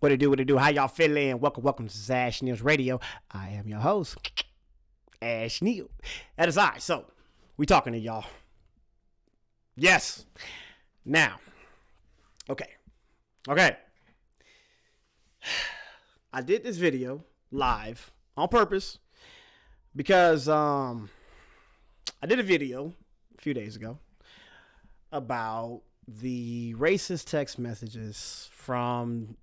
What it do, what it do, how y'all feeling? Welcome to Ash Neil's Radio. I am your host, Ash Neil. That is I. So, we talking to y'all. Yes. Now. Okay. I did this video live on purpose because I did a video a few days ago about the racist text messages from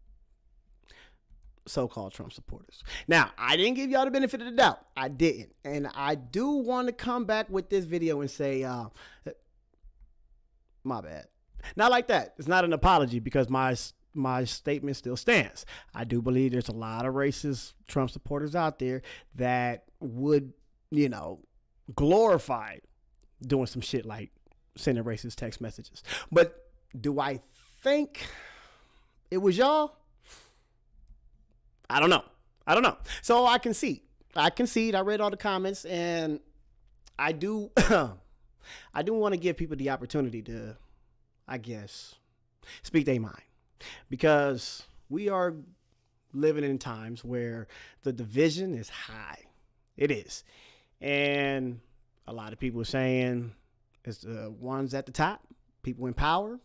so-called Trump supporters. Now, I didn't give y'all the benefit of the doubt. I didn't. And I do want to come back with this video and say, my bad. Not like that. It's not an apology because my statement still stands. I do believe there's a lot of racist Trump supporters out there that would, glorify doing some shit like sending racist text messages. But do I think it was y'all? I don't know. So I concede. I read all the comments, and I do want to give people the opportunity to, I guess, speak their mind. Because we are living in times where the division is high. It is. And a lot of people are saying it's the ones at the top, people in power,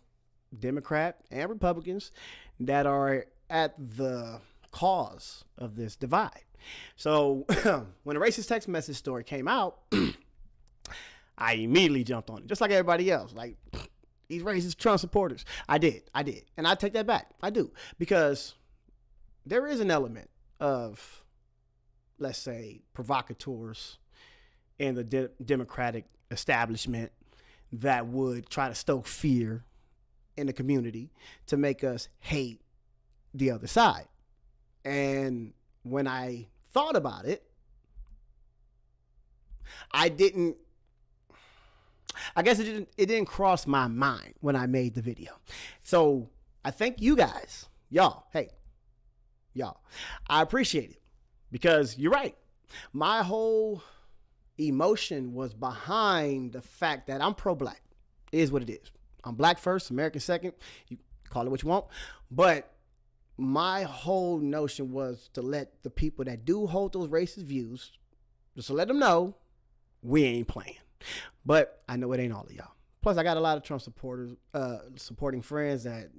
Democrat and Republicans, that are at the cause of this divide. So when the racist text message story came out, I immediately jumped on it, just like everybody else. Like, these racist Trump supporters. I did. And I take that back. I do. Because there is an element of, let's say, provocateurs in the Democratic establishment that would try to stoke fear in the community to make us hate the other side. And when I thought about it, it didn't cross my mind when I made the video. So I thank you guys, y'all, I appreciate it because you're right. My whole emotion was behind the fact that I'm pro-black. It is what it is. I'm black first, American second. You call it what you want. But my whole notion was to let the people that do hold those racist views, just to let them know we ain't playing. But I know it ain't all of y'all. Plus, I got a lot of Trump supporters, supporting friends that,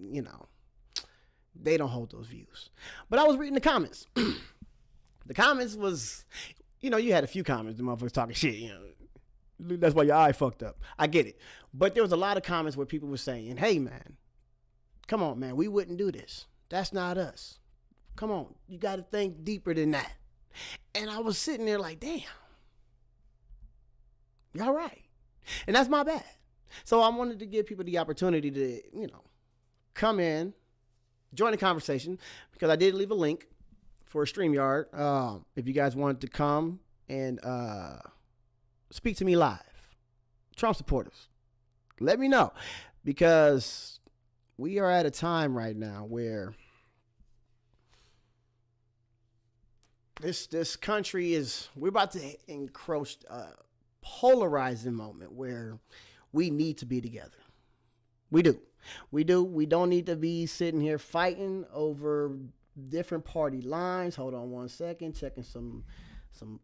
they don't hold those views. But I was reading the comments. The comments was, you had a few comments, the motherfuckers talking shit, That's why your eye fucked up. I get it. But there was a lot of comments where people were saying, hey, man, come on, man, we wouldn't do this. That's not us. Come on, you got to think deeper than that. And I was sitting there like, damn. Y'all right. And that's my bad. So I wanted to give people the opportunity to, come in, join the conversation, because I did leave a link for a StreamYard. If you guys wanted to come and speak to me live, Trump supporters, let me know, because we are at a time right now where this country we're about to encroach polarizing moment where we need to be together. We do. We don't need to be sitting here fighting over different party lines. Hold on one second, checking some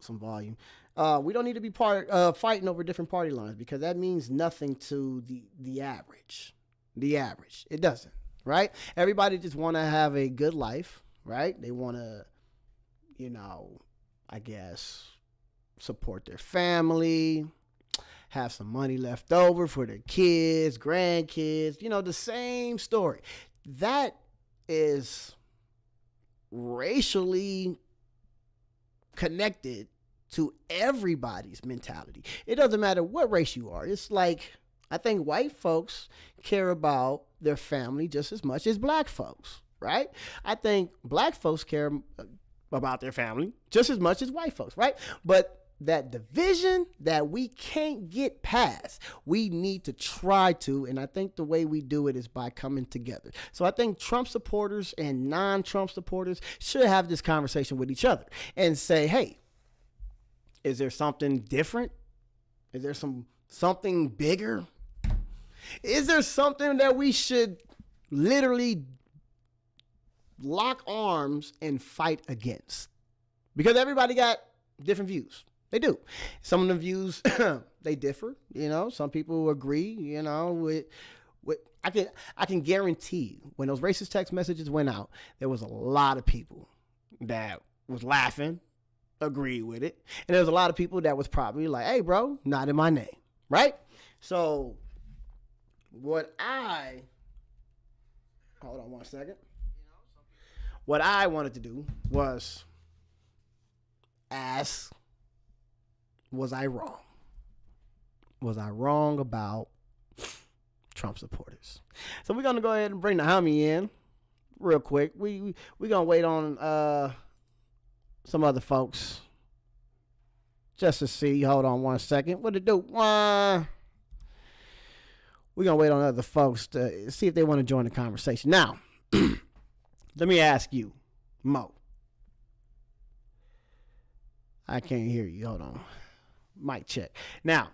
volume. We don't need to be fighting over different party lines, because that means nothing to the average. The average. It doesn't, right? Everybody just want to have a good life, right? They want to, I guess, support their family, have some money left over for their kids, grandkids, the same story. That is racially connected to everybody's mentality. It doesn't matter what race you are. It's like, I think white folks care about their family just as much as black folks, right? I think black folks care about their family just as much as white folks, right? But that division that we can't get past, we need to try to, and I think the way we do it is by coming together. So I think Trump supporters and non-Trump supporters should have this conversation with each other and say, hey, is there something different? Is there something bigger? Is there something that we should literally lock arms and fight against, because everybody got different views. They do. Some of the views they differ. Some people agree. With I can guarantee you, when those racist text messages went out, there was a lot of people that was laughing, agreed with it, and there was a lot of people that was probably like, "Hey, bro, not in my name," right? So, what I hold on one second. What I wanted to do was ask, was I wrong? Was I wrong about Trump supporters? So we're gonna go ahead and bring the homie in real quick. We gonna wait on some other folks just to see. Hold on one second. What to do? We're gonna wait on other folks to see if they want to join the conversation. Now, let me ask you, Mo. I can't hear you. Hold on. Mic check. Now,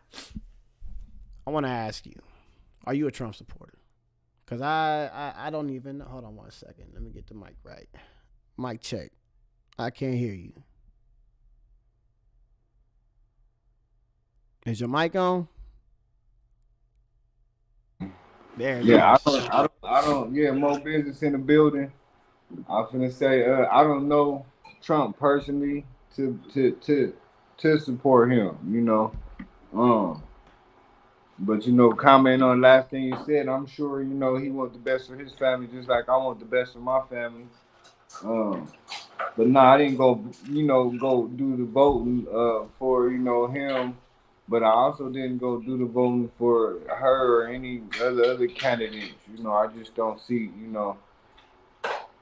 I want to ask you, are you a Trump supporter? Because I don't even, hold on one second. Let me get the mic right. Mic check. I can't hear you. Is your mic on? There it Yeah, goes. I don't. Yeah, more business in the building. I was finna say, I don't know Trump personally to support him. Um, but comment on the last thing you said. I'm sure he wants the best for his family, just like I want the best for my family. Um, but nah, I didn't go do the voting for him. But I also didn't go do the voting for her or any other candidates. I just don't see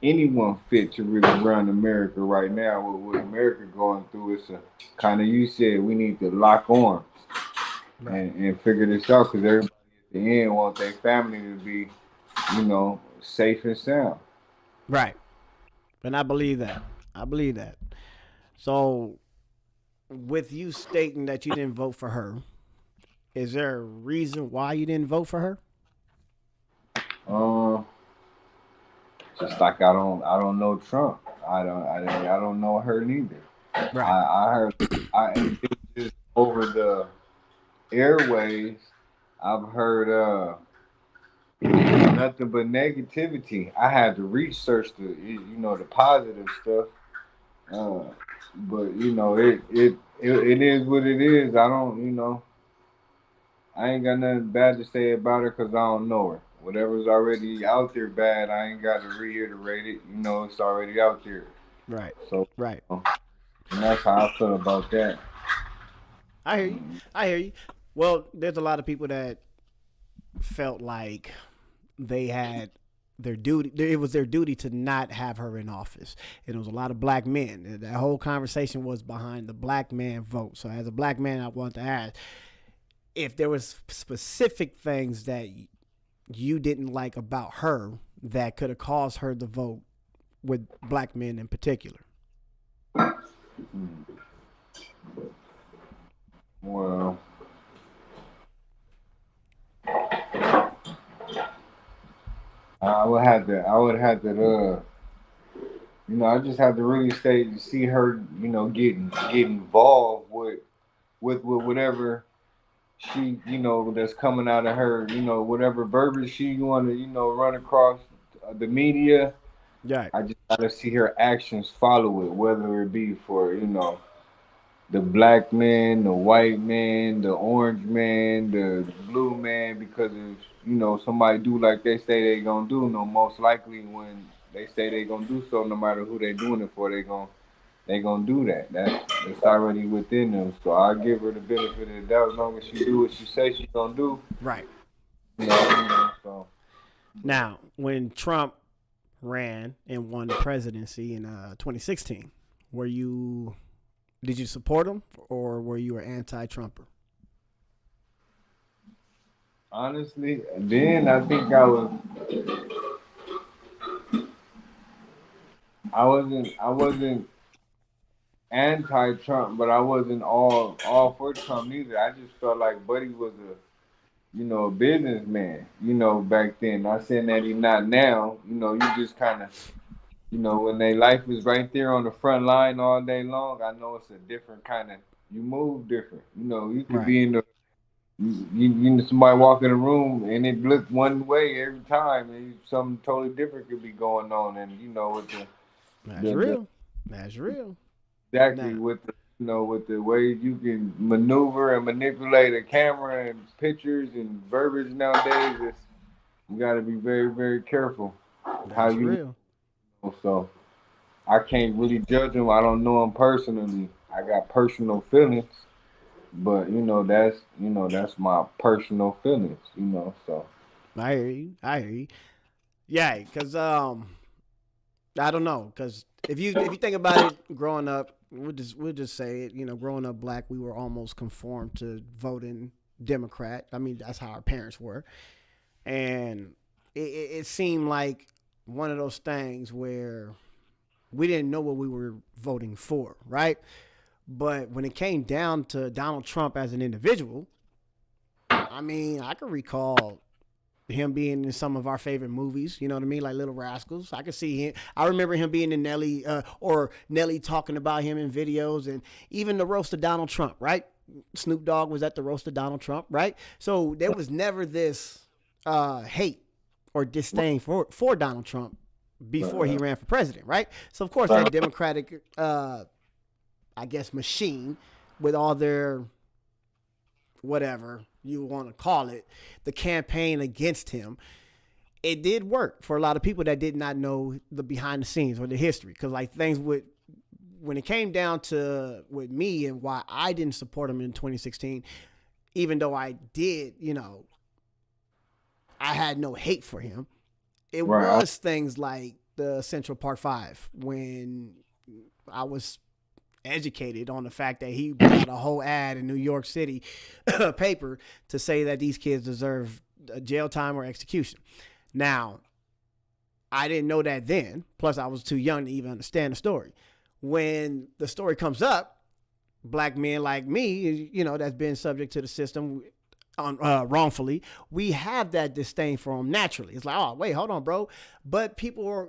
anyone fit to really run America right now. With America going through, it's a kind of, you said, we need to lock arms Right. and figure this out, because everybody at the end wants their family to be safe and sound. Right. And I believe that. I believe that. So, with you stating that you didn't vote for her, is there a reason why you didn't vote for her? Um, just like I don't know Trump. I don't know her neither. Right. I heard and just over the airways. I've heard nothing but negativity. I had to research the positive stuff. Uh, but it is what it is. I don't I ain't got nothing bad to say about her because I don't know her. Whatever's already out there bad, I ain't got to reiterate it. It's already out there. Right. So, Right. and that's how I feel about that. I hear you. I hear you. Well, there's a lot of people that felt like they had their duty. It was their duty to not have her in office. And it was a lot of black men. That whole conversation was behind the black man vote. So as a black man, I want to ask if there was specific things that you didn't like about her that could have caused her to vote with black men in particular. Mm. Well, I just had to really say to see her, get involved with whatever she, that's coming out of her, whatever verbiage she want to, run across the media. Right. I just gotta see her actions follow it, whether it be for, the black man, the white man, the orange man, the blue man, because if somebody do like they say they gonna do, no, most likely when they say they gonna do so, no matter who they doing it for, they gonna do that. It's already within them. So I give her the benefit of the doubt as long as she do what she say she gonna do. Right. So Now, when Trump ran and won the presidency in 2016, were you did you support him or were you an anti-Trumper? honestly, then I think I wasn't anti-Trump, but I wasn't all for Trump neither. I just felt like Buddy was a businessman, back then. Not saying that he's not now. You just kind of You know, when their life is right there on the front line all day long, I know it's a different kind of. You move different. You know, you could Right. be in the you know, somebody walk in the room and it look one way every time, and something totally different could be going on. And you know, with That's the real. That's real. exactly Now, with the you know with the way you can maneuver and manipulate a camera and pictures and verbiage nowadays, you got to be very very careful how that's you real. move. So I can't really judge them. I don't know them personally. I got personal feelings, but that's my personal feelings. So. I hear you. I hear you. Yeah, because I don't know, because if you think about it, growing up, we'll just say it. Growing up black, we were almost conformed to voting Democrat. I mean, that's how our parents were, and it seemed like one of those things where we didn't know what we were voting for, right? But when it came down to Donald Trump as an individual, I mean, I can recall him being in some of our favorite movies, you know what I mean, like Little Rascals. I could see him. I remember him being in Nelly, or Nelly talking about him in videos, and even the roast of Donald Trump, right? Snoop Dogg was at the roast of Donald Trump, right? So there was never this hate or disdain for Donald Trump before he ran for president, right? So of course that Democratic, I guess, machine with all their whatever you want to call it, the campaign against him, it did work for a lot of people that did not know the behind the scenes or the history. Because like things would, when it came down to with me and why I didn't support him in 2016, even though I did, I had no hate for him. It Right. was things like the Central Park Five when I was educated on the fact that he put out a whole ad in New York City paper to say that these kids deserve jail time or execution. Now, I didn't know that then. Plus, I was too young to even understand the story. When the story comes up, black men like me, that's been subject to the system wrongfully, we have that disdain for him naturally. It's like, oh, wait, hold on, bro. But people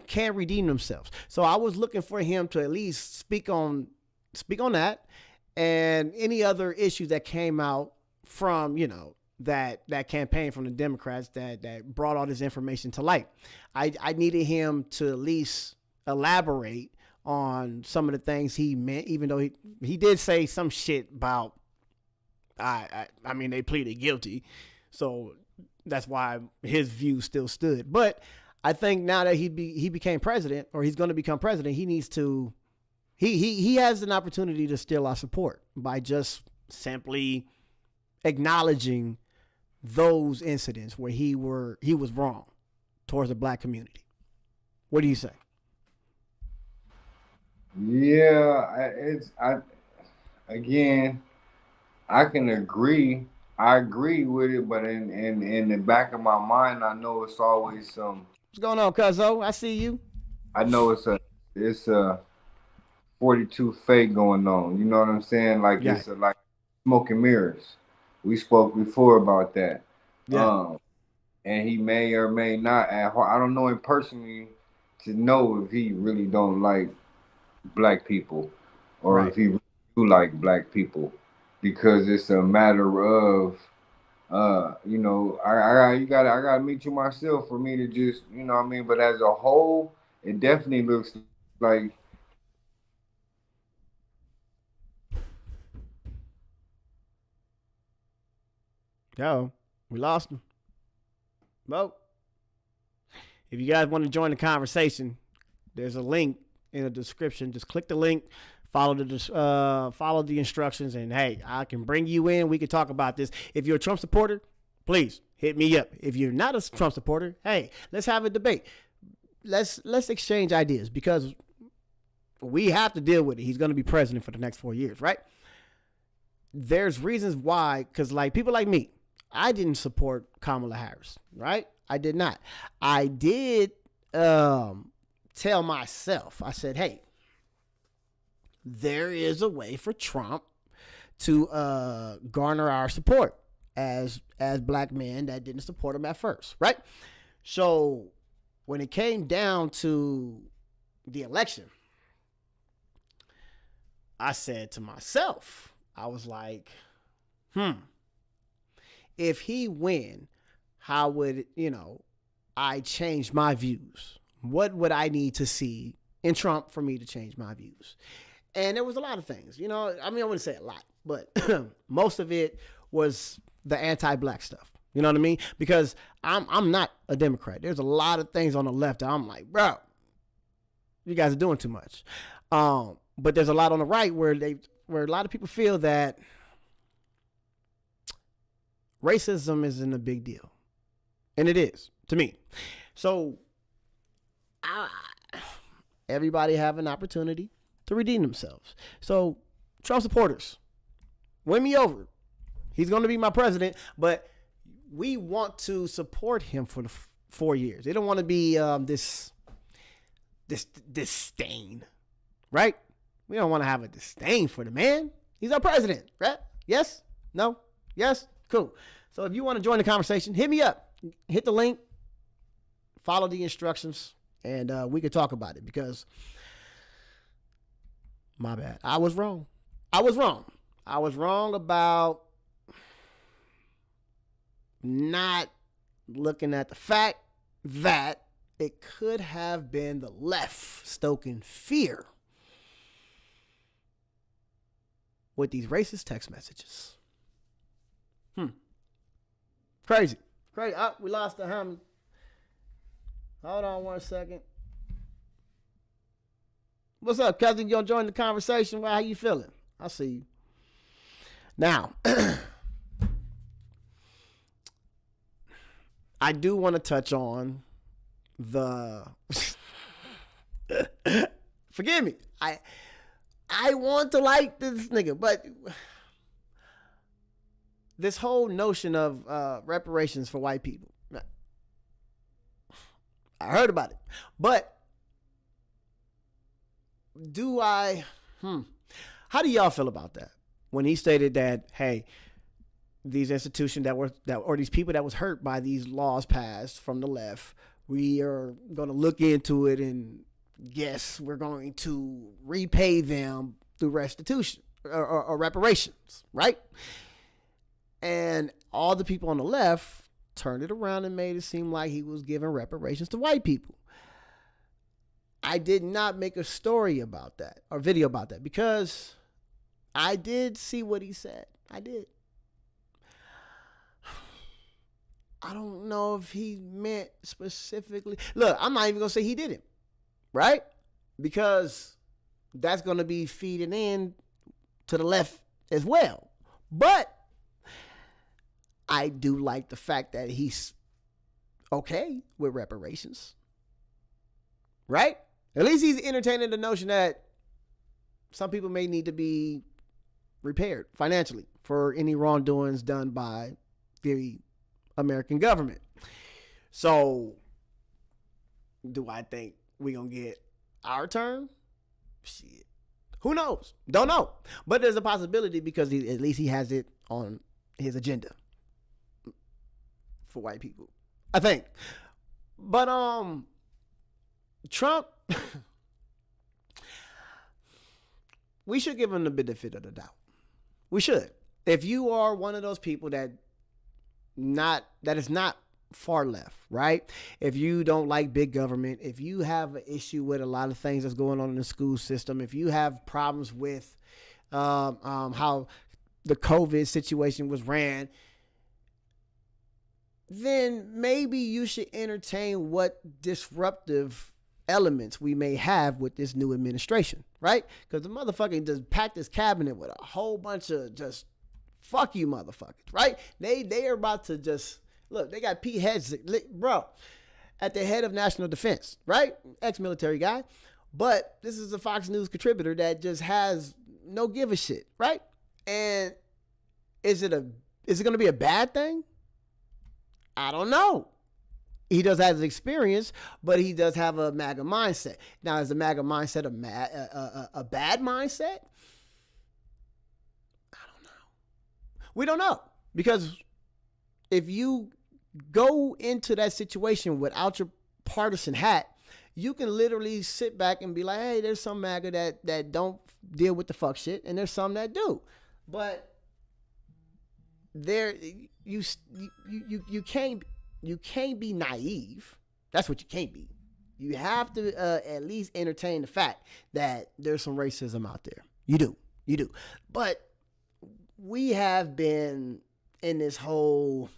can redeem themselves. So I was looking for him to at least speak on that and any other issues that came out from that campaign from the Democrats that brought all this information to light. I needed him to at least elaborate on some of the things he meant, even though he did say some shit about I mean, they pleaded guilty, so that's why his view still stood. But I think now that he became president, or he's going to become president, he needs to he has an opportunity to steal our support by just simply acknowledging those incidents where he was wrong towards the black community. What do you say? Yeah, I again, I can agree. I agree with it, but in the back of my mind, I know it's always some. What's going on, Cuzzo? I see you. I know it's a 42 fake going on. You know what I'm saying? Like Yeah, like smoke and mirrors. We spoke before about that. yeah, Um, and he may or may not at heart. I don't know him personally to know if he really don't like black people or right. if he really do like black people because it's a matter of I gotta meet you myself for me to just what I mean. But as a whole, it definitely looks like Yo, we lost him. Well, if you guys want to join the conversation, there's a link in the description. Just click the link, follow the instructions, and hey, I can bring you in. We can talk about this. If you're a Trump supporter, please hit me up. If you're not a Trump supporter, hey, let's have a debate. Let's exchange ideas because we have to deal with it. He's going to be president for the next 4 years, right? There's reasons why, because like people like me, I didn't support Kamala Harris, right? I did not. I did tell myself, I said, hey, there is a way for Trump to garner our support as black men that didn't support him at first, right? So when it came down to the election, I said to myself, I was like, if he win, how would, I change my views? What would I need to see in Trump for me to change my views? And there was a lot of things, I wouldn't say a lot, but most of it was the anti-black stuff. You know what I mean? Because I'm not a Democrat. There's a lot of things on the left that I'm like, bro, you guys are doing too much. But there's a lot on the right where a lot of people feel that racism isn't a big deal. And it is, to me. So everybody have an opportunity to redeem themselves. So Trump supporters, win me over. He's going to be my president, but we want to support him for the 4 years. They don't want to be this disdain, right? We don't want to have a disdain for the man. He's our president, right? Yes? No? Yes? Cool. So if you want to join the conversation, hit me up. Hit the link. Follow the instructions, and we could talk about it because my bad. I was wrong. I was wrong about not looking at the fact that it could have been the left stoking fear with these racist text messages. Crazy. Oh, we lost the hammer. Hold on 1 second. What's up, cousin? You gonna join the conversation? How you feeling? I see you. Now, I do want to touch on the forgive me. I want to like this nigga, but this whole notion of reparations for white people. I heard about it. But do I how do y'all feel about that? When he stated that, hey, these institutions or these people that was hurt by these laws passed from the left, we are going to look into it and guess we're going to repay them through restitution or reparations, right? And all the people on the left turned it around and made it seem like he was giving reparations to white people. I did not make a story about that or video about that because I did see what he said. I did. I don't know if he meant specifically. Look, I'm not even going to say he didn't, right? Because that's going to be feeding in to the left as well. But I do like the fact that he's okay with reparations, right? At least he's entertaining the notion that some people may need to be repaired financially for any wrongdoings done by the American government. So, do I think we gonna get our turn? Shit. Who knows? Don't know. But there's a possibility because at least he has it on his agenda for white people, I think. But Trump, we should give him the benefit of the doubt. We should. If you are one of those people that is not far left, right? If you don't like big government, if you have an issue with a lot of things that's going on in the school system, if you have problems with how the COVID situation was ran, then maybe you should entertain what disruptive elements we may have with this new administration, right? Because the motherfucker just packed his cabinet with a whole bunch of just fuck you motherfuckers, right? They are about to just, look, they got Pete Heads, bro, at the head of national defense, right? Ex-military guy. But this is a Fox News contributor that just has no give a shit, right? And is it going to be a bad thing? I don't know. He does have experience, but he does have a MAGA mindset. Now, is the MAGA mindset a bad mindset? I don't know. We don't know. Because if you go into that situation without your partisan hat, you can literally sit back and be like, hey, there's some MAGA that don't deal with the fuck shit, and there's some that do. But there, you can't be naive. That's what you can't be. You have to at least entertain the fact that there's some racism out there. You do. But we have been in this whole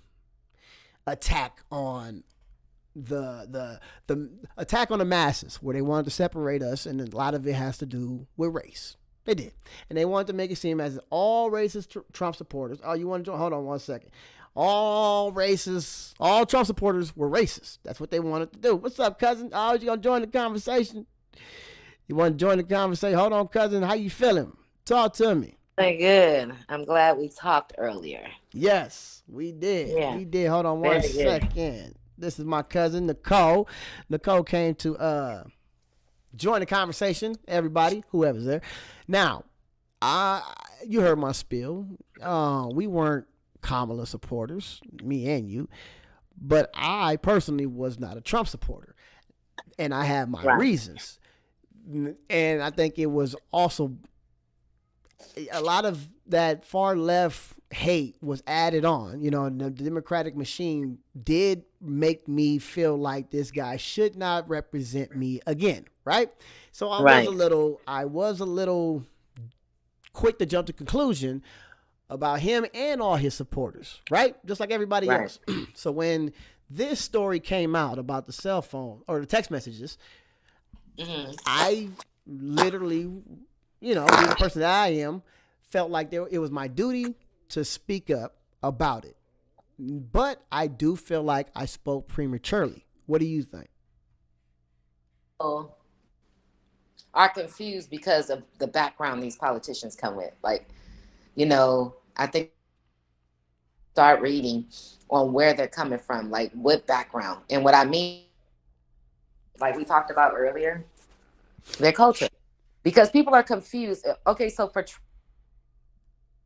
attack on the attack on the masses, where they wanted to separate us, and a lot of it has to do with race. They did, and they wanted to make it seem as all racist Trump supporters. Oh, you want to join? Hold on one second. All Trump supporters were racist. That's what they wanted to do. What's up, cousin? Oh, you gonna join the conversation? You want to join the conversation? Hold on, cousin. How you feeling? Talk to me. Good. I'm glad we talked earlier. Yes, we did. Yeah. We did. Hold on one second. This is my cousin, Nicole. Nicole came to join the conversation, everybody, whoever's there. Now, you heard my spiel. We weren't Kamala supporters, me and you, but I personally was not a Trump supporter, and I have my reasons. And I think it was also a lot of that far left hate was added on. You know, the Democratic machine did make me feel like this guy should not represent me again, right? So I was a little quick to jump to conclusion about him and all his supporters, right? Just like everybody else. So when this story came out about the cell phone or the text messages, I literally, being the person that I am, felt like it was my duty to speak up about it. But I do feel like I spoke prematurely. What do you think? Are confused because of the background these politicians come with. Like, I think start reading on where they're coming from, like what background. And what I mean, like we talked about earlier, their culture. Because people are confused. Okay, so for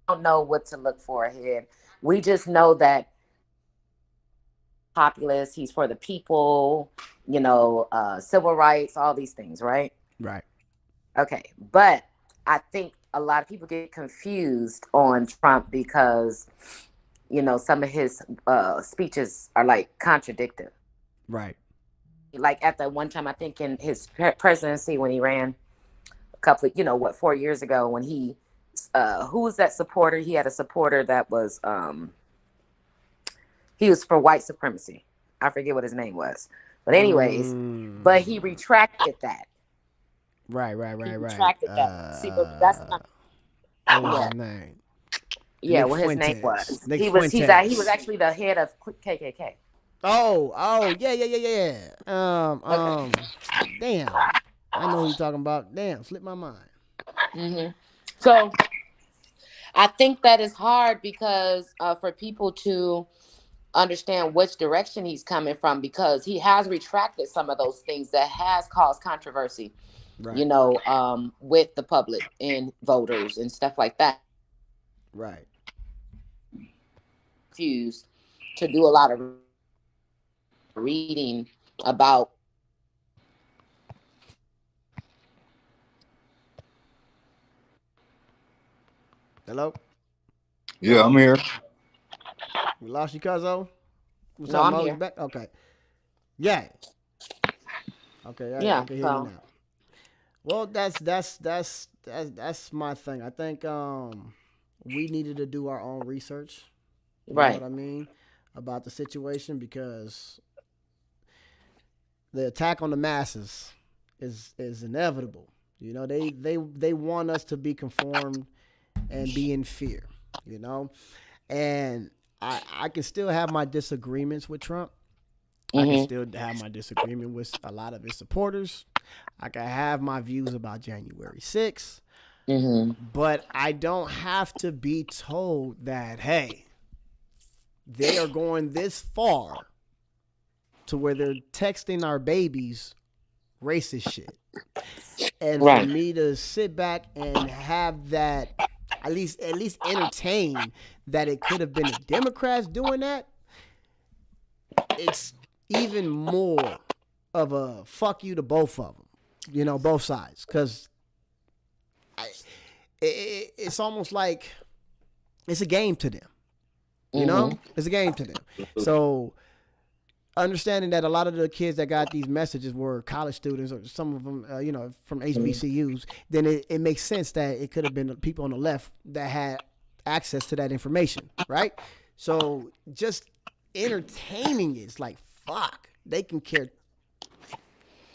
don't know what to look for ahead. We just know that populist, he's for the people, civil rights, all these things, right? Right. Okay, but I think a lot of people get confused on Trump because, some of his speeches are like contradictory. Right. Like at the one time, I think in his presidency when he ran a couple of, 4 years ago when he, who was that supporter? He had a supporter that was, he was for white supremacy. I forget what his name was. But anyways, but he retracted that. Right. He retracted that. See, but that's not. What was his name? Yeah, Nick what his name was. Nick he Fuentes. He was actually the head of KKK. Oh, yeah. Okay. Damn. I know who you're talking about. Damn, slipped my mind. Mm-hmm. So I think that is hard because for people to understand which direction he's coming from, because he has retracted some of those things that has caused controversy, right. With the public and voters and stuff like that. Right. Refused to do a lot of reading about. Hello? Yeah, I'm here. We lost you, cuzzo? No, I'm here. Back? Okay. Yeah. Okay, I can hear you now. Well, that's my thing. I think we needed to do our own research. You know what I mean? About the situation, because the attack on the masses is inevitable. They want us to be conformed and be in fear, and I can still have my disagreements with Trump. I can still have my disagreement with a lot of his supporters. I can have my views about January 6th, but I don't have to be told that, hey, they are going this far to where they're texting our babies racist shit. And for me to sit back and have that, at least entertain that it could have been the Democrats doing that, it's even more of a fuck you to both of them, both sides, because it's almost like it's a game to them. It's a game to them. So understanding that a lot of the kids that got these messages were college students or some of them, from HBCUs, then it makes sense that it could have been people on the left that had access to that information, right? So just entertaining it's like, fuck, they can care.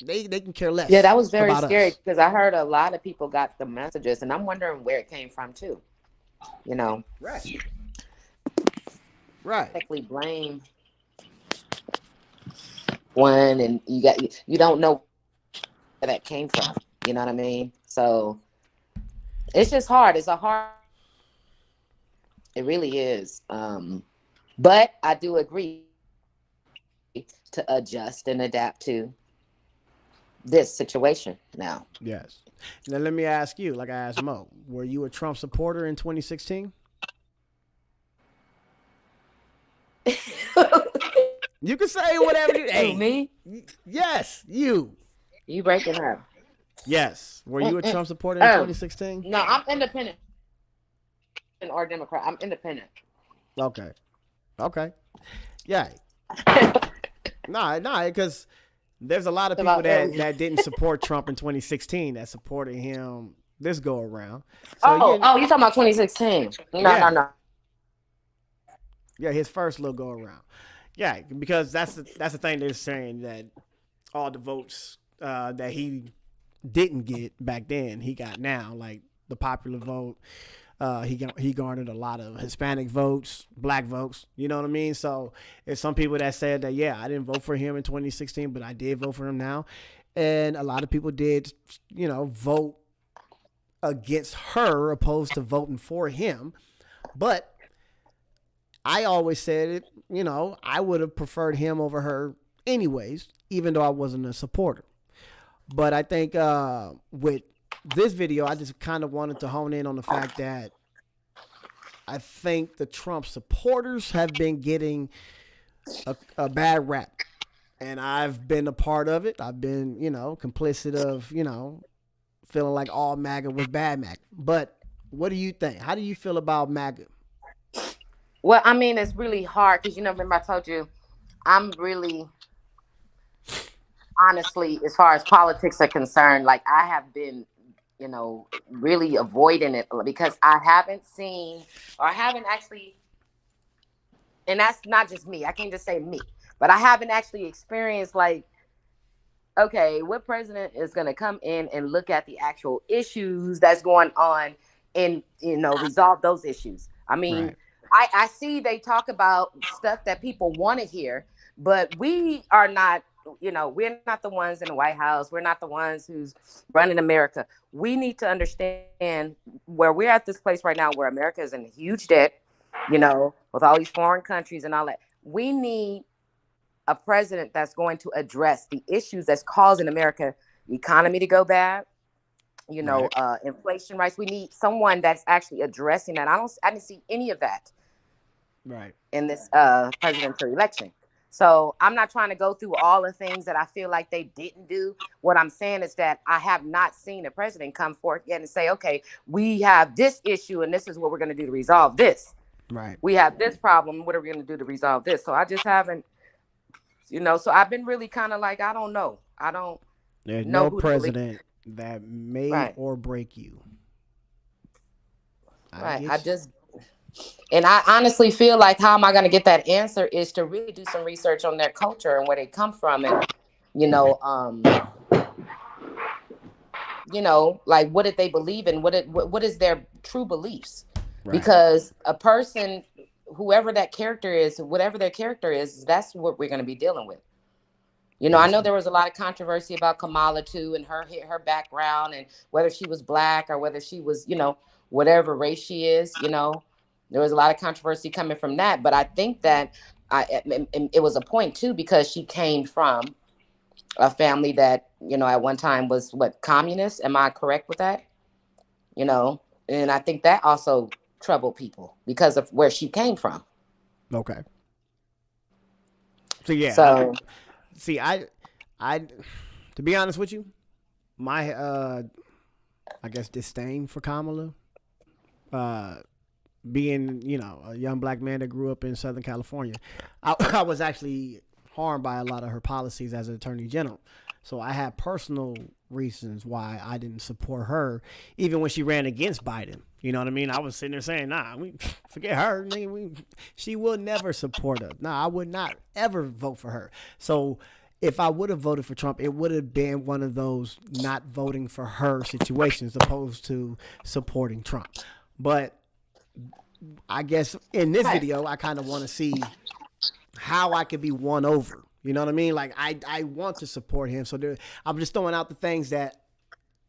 They can care less. Yeah, that was very about scary us. because I heard a lot of people got the messages, and I'm wondering where it came from too. Right. Right. Technically blame one, and you don't know where that came from. You know what I mean? So it's just hard. It's a hard. It really is. But I do agree to adjust and adapt to this situation now. Yes. Now let me ask you, like I asked Mo, were you a Trump supporter in 2016? You can say whatever you. Hey, Me? Yes, you. You breaking up? Yes. Were you a Trump supporter in 2016? No, I'm independent or Democrat. I'm independent. Okay. Yeah. Nah, because there's a lot of people that didn't support Trump in 2016 that supported him this go around. So you talking about 2016? No. Yeah, his first little go around. Yeah, because that's the thing they're saying, that all the votes that he didn't get back then, he got now, like the popular vote. He garnered a lot of Hispanic votes, black votes. You know what I mean? So there's some people that said that, yeah, I didn't vote for him in 2016, but I did vote for him now. And a lot of people did, vote against her opposed to voting for him. But I always said it, I would have preferred him over her anyways, even though I wasn't a supporter. But I think with this video, I just kind of wanted to hone in on the fact that I think the Trump supporters have been getting a bad rap. And I've been a part of it. I've been, complicit of, feeling like all MAGA was bad MAGA. But what do you think? How do you feel about MAGA? Well, I mean, it's really hard because, remember I told you, I'm really, honestly, as far as politics are concerned, like I have been, really avoiding it because I haven't seen or I haven't actually, and that's not just me. I can't just say me, but I haven't actually experienced like, okay, what president is going to come in and look at the actual issues that's going on and, resolve those issues. I mean, right. I see they talk about stuff that people want to hear, but we are not, we're not the ones in the White House. We're not the ones who's running America. We need to understand where we're at this place right now where America is in huge debt, with all these foreign countries and all that. We need a president that's going to address the issues that's causing America economy to go bad, right. Inflation rates. We need someone that's actually addressing that. I didn't see any of that. Right. In this presidential election. So I'm not trying to go through all the things that I feel like they didn't do. What I'm saying is that I have not seen a president come forth yet and say, okay, we have this issue and this is what we're going to do to resolve this. Right. We have this problem. What are we going to do to resolve this? So I just haven't, so I've been really kind of like, I don't know. I don't There's know no president that made right. or break you. And I honestly feel like how am I going to get that answer is to really do some research on their culture and where they come from. And, like what did they believe in? What is their true beliefs? Right. Because a person, whoever that character is, whatever their character is, that's what we're going to be dealing with. I know there was a lot of controversy about Kamala too and her background and whether she was black or whether she was, whatever race she is, There was a lot of controversy coming from that, but I think that it was a point too because she came from a family that at one time was communist. Am I correct with that? And I think that also troubled people because of where she came from. Okay. So yeah. I, to be honest with you, my I guess disdain for Kamala, uh, being a young black man that grew up in Southern California, I was actually harmed by a lot of her policies as an attorney general. So I had personal reasons why I didn't support her, even when she ran against Biden. You know what I mean? I was sitting there saying, "Nah, we forget her. She will never support us. Nah, I would not ever vote for her." So if I would have voted for Trump, it would have been one of those not voting for her situations, opposed to supporting Trump. But I guess in this Right. video, I kind of want to see how I could be won over. You know what I mean? Like I want to support him. So I'm just throwing out the things that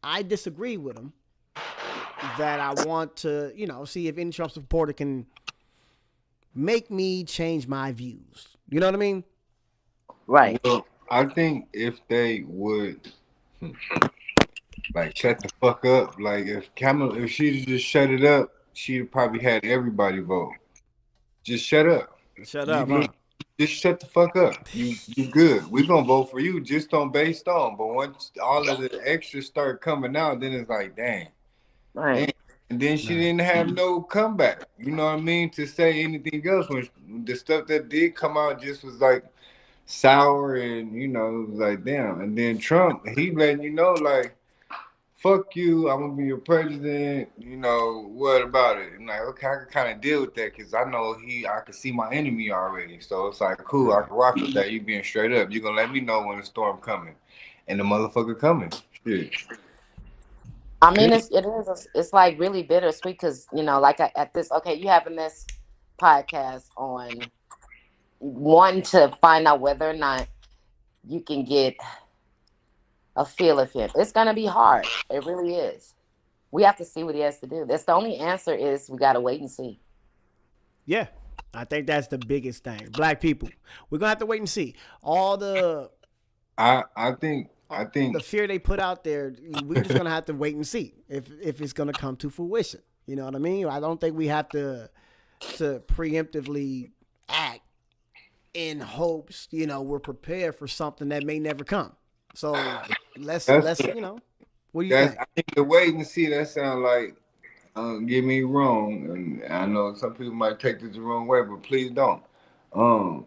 I disagree with him, that I want to, see if any Trump supporter can make me change my views. You know what I mean? Right. Well, I think if they would like shut the fuck up, like if she'd just shut it up, she'd probably had everybody vote. Just shut up. Shut You up, mean huh? just shut the fuck up. You good. We gonna vote for you just on based on. But once all of the extras start coming out, then it's like, dang. Right. Damn. And then she Right. didn't have no comeback. You know what I mean? To say anything else when the stuff that did come out just was like sour and it was like damn. And then Trump, he letting you know like fuck you, I'm gonna be your president. What about it? And like, okay, I can kind of deal with that because I know I can see my enemy already. So it's like, cool, I Right. can rock with that. You being straight up. You gonna let me know when the storm coming, and the motherfucker coming. Shit. I mean, it's like really bittersweet because like at this, okay, you having this podcast on one to find out whether or not you can get a feel of him. It's gonna be hard. It really is. We have to see what he has to do. That's the only answer is we gotta wait and see. Yeah. I think that's the biggest thing. Black people, we're gonna have to wait and see all I think I the think fear they put out there. We're just gonna have to wait and see if it's gonna come to fruition. You know what I mean? I don't think we have to preemptively act in hopes we're prepared for something that may never come. So that's let's what do you that's think? I think the wait and see that sound like get me wrong, and I know some people might take this the wrong way, but please don't.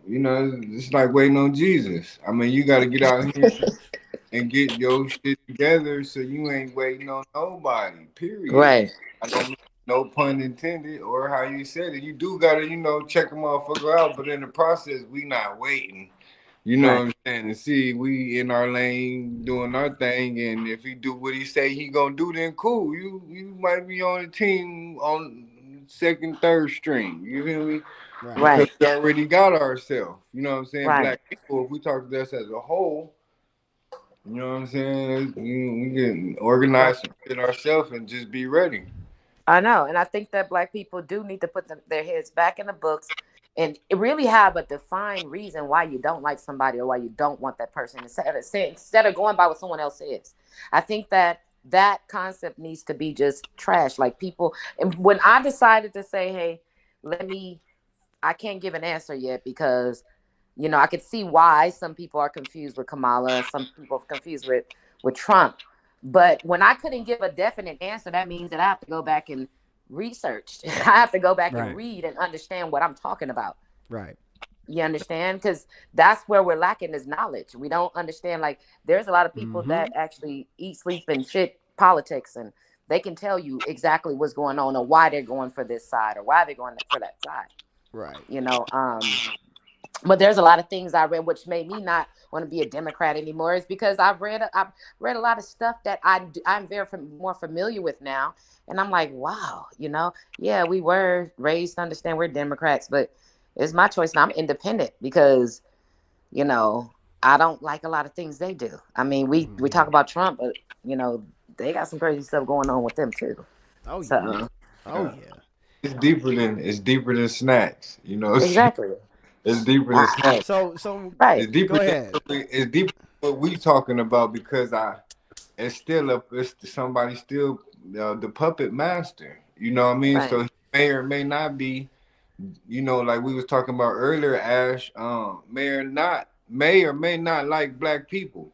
It's like waiting on Jesus. I mean, you got to get out here and get your shit together so you ain't waiting on nobody. Period. Right. I don't mean no pun intended or how you said it. You do gotta, check a motherfucker out, but in the process, we not waiting. You know what Right. I'm saying? And see, we in our lane doing our thing, and if he do what he say he gonna do, then cool. You might be on the team on second, third string. You feel me? Right. Because Right. we already got ourselves. You know what I'm saying? Right. Black people, if we talk to us as a whole, you know what I'm saying? We can Right. organize some shit ourselves and just be ready. I know, and I think that Black people do need to put their heads back in the books and really have a defined reason why you don't like somebody or why you don't want that person instead of going by what someone else says. I think that that concept needs to be just trash. Like people, and when I decided to say, "Hey, let me," I can't give an answer yet because I could see why some people are confused with Kamala, some people are confused with Trump. But when I couldn't give a definite answer, that means that I have to go back and research. I have to go back and Right. read and understand what I'm talking about. Right. You understand? Because that's where we're lacking is knowledge. We don't understand. Like, there's a lot of people Mm-hmm. that actually eat, sleep, and shit politics, and they can tell you exactly what's going on or why they're going for this side or why they're going for that side. Right. You know, but there's a lot of things I read which made me not want to be a Democrat anymore. Is because I've read a lot of stuff that I'm very more familiar with now, and I'm like, wow, yeah, we were raised to understand we're Democrats, but it's my choice now. I'm independent because you know I don't like a lot of things they do. I mean, we Mm-hmm. talk about Trump, but they got some crazy stuff going on with them too. Oh yeah. So Oh yeah. It's deeper than snacks. You know what I'm saying? exactly, It's deeper than I, snacks. So right, It's deeper go than ahead. it's deeper than what we talking about because it's still it's somebody still the puppet master. You know what I mean? right, So he may or may not be. Like we was talking about earlier, Ash. May or may not like black people.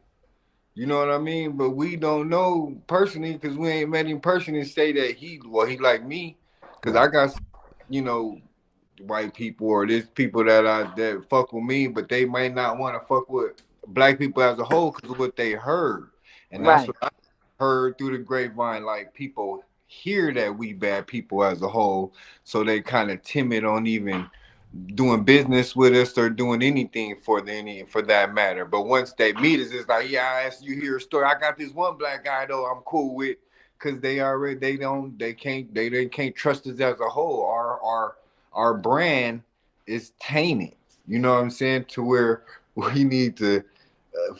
You know what I mean? But we don't know personally because we ain't met him personally. Say that he like me, because I Right. got you know white people or there's people that fuck with me, but they might not want to fuck with black people as a whole because of what they heard, and that's Right. what I heard through the grapevine. Like people hear that we bad people as a whole, so they kind of timid on even doing business with us or doing anything for that matter. But once they meet us, it's like, yeah, I asked you hear a story. I got this one black guy though I'm cool with because they can't trust us as a whole. Our brand is tainted. You know what I'm saying? To where we need to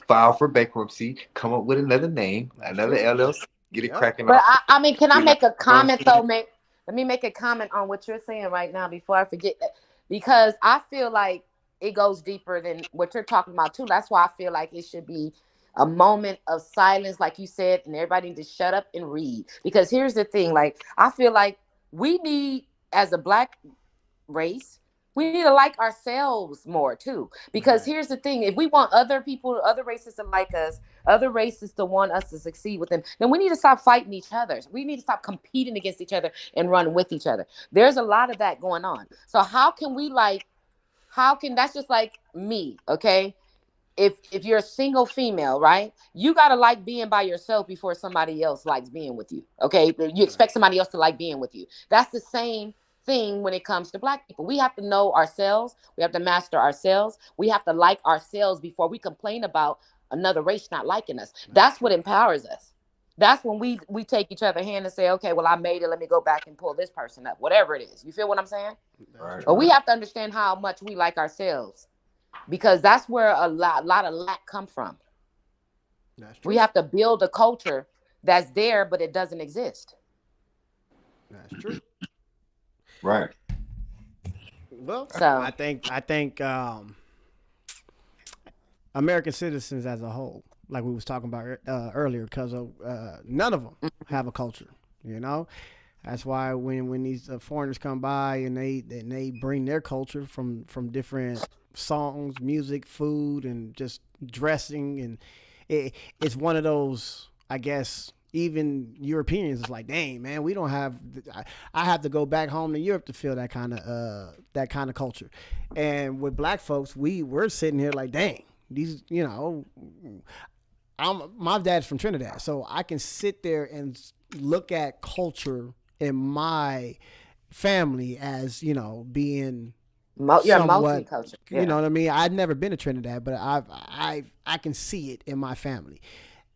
file for bankruptcy, come up with another name, That's another true. LLC, get it Yep. cracking But off. I mean, can I You know make a what I'm comment though, saying? man? Let me make a comment on what you're saying right now before I forget that. Because I feel like it goes deeper than what you're talking about too. That's why I feel like it should be a moment of silence, like you said, and everybody need to shut up and read. Because here's the thing, like I feel like we need, as a black race, we need to like ourselves more too. Because Right. here's the thing: if we want other people, other races to like us, other races to want us to succeed with them, then we need to stop fighting each other. We need to stop competing against each other and run with each other. There's a lot of that going on. So how can we like? How can that's just like me? Okay, if you're a single female, right? You gotta like being by yourself before somebody else likes being with you. Okay, you Right. expect somebody else to like being with you. That's the same thing when it comes to black people. We have to know ourselves. We have to master ourselves. We have to like ourselves before we complain about another race not liking us. That's That's true. what empowers us. That's when we take each other hand and say, okay, well, I made it. Let me go back and pull this person up. Whatever it is. You feel what I'm saying? That's Right, But true. we right. have to understand how much we like ourselves because that's where a lot of lack come from. That's We true. have to build a culture that's there, but it doesn't exist. That's true. Right. Well, So, I think American citizens as a whole, like we was talking about earlier, because none of them have a culture. You know, that's why when these foreigners come by and they bring their culture from different songs, music, food, and just dressing, and it's one of those, I guess. Even Europeans is like, dang man, we don't have. I have to go back home to Europe to feel that kind of culture. And with black folks, we're sitting here like, dang, these, my dad's from Trinidad, so I can sit there and look at culture in my family as being you're somewhat, multicultural. you know Yeah. what I mean. I've never been to Trinidad, but I can see it in my family,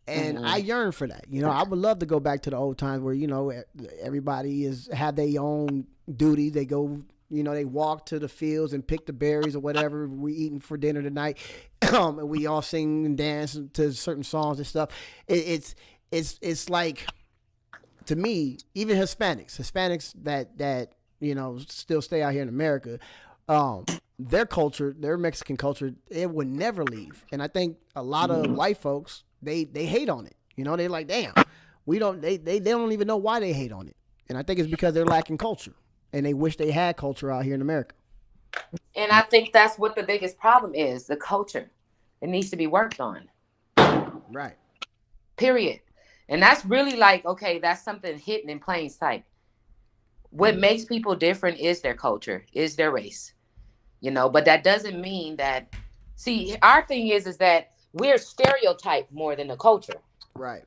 and I Hmm. yearn for that. I would love to go back to the old times where everybody is have their own duty. They go, they walk to the fields and pick the berries or whatever we eating for dinner tonight, and we all sing and dance to certain songs and stuff. It's like, to me, even Hispanics that still stay out here in America, their culture, their Mexican culture, it would never leave. And I think a lot of white folks they hate on it. They're like, damn, we don't they don't even know why they hate on it. And I think it's because they're lacking culture and they wish they had culture out here in America. And I think that's what the biggest problem is, the culture. It needs to be worked on, Right. period. And that's really like, okay, that's something hidden in plain sight. What makes people different is their culture, is their race, but that doesn't mean that, see, our thing is that we're stereotyped more than the culture. Right.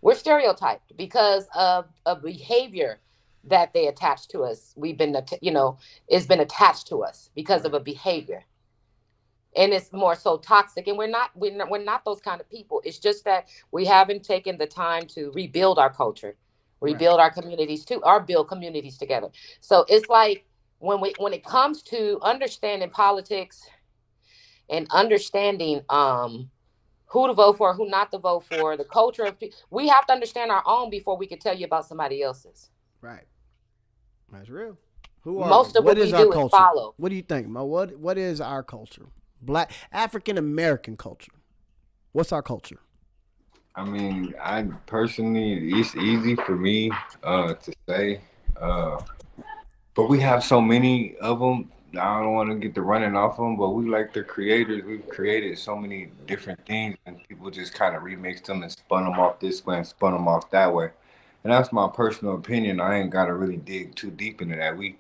We're stereotyped because of a behavior that they attach to us. We've been, it's been attached to us because of Right. a behavior, and it's more so toxic. And we're not those kind of people. It's just that we haven't taken the time to rebuild our culture, Right. rebuild our communities too, or build communities together. So it's like when it comes to understanding politics and understanding who to vote for, who not to vote for, the culture of we have to understand our own before we can tell you about somebody else's. Right. That's real. Who are we? Most of What what is we our do is culture? follow. What do you think, Mo? What is our culture? Black African American culture. What's our culture? I mean, I personally, it's easy for me to say, uh, but we have so many of them. I don't want to get the running off them, but we like the creators. We've created so many different things, and people just kind of remixed them and spun them off this way and spun them off that way. And that's my personal opinion. I ain't gotta really dig too deep into that. We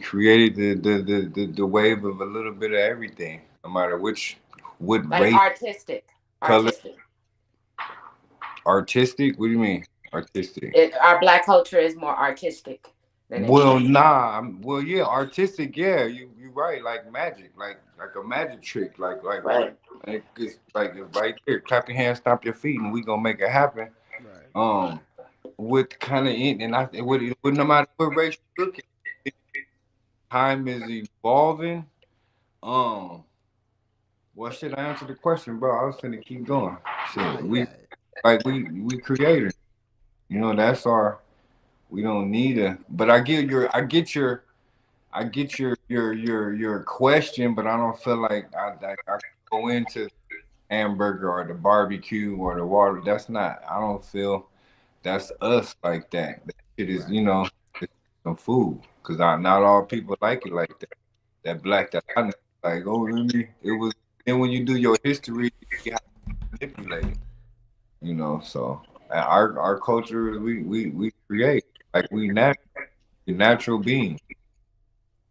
created the wave of a little bit of everything, no matter what Like race, artistic, color, artistic. artistic. What do you mean artistic? Our black culture is more artistic than Well, anything. nah. Well, yeah, artistic. Yeah, you right. Like magic, like a magic trick. Right. It's like it's right there. Clap your hands, stomp your feet, and we gonna make it happen. Right. Um, what kind of and I what no matter what race you look at, time is evolving. Um, well, shit, I answered the question, bro. I was finna keep going. Nah, Shit, you we got it. like we creators. You know, that's our. We don't need a. But I get your question, but I don't feel like I go into hamburger or the barbecue or the water. That's not. I don't feel that's us like that. That shit is, Right. it's some food because not all people like it like that. That black that I know, like, oh, really? It was. Then when you do your history, you have to manipulate it. So our culture is we create like we natural beings.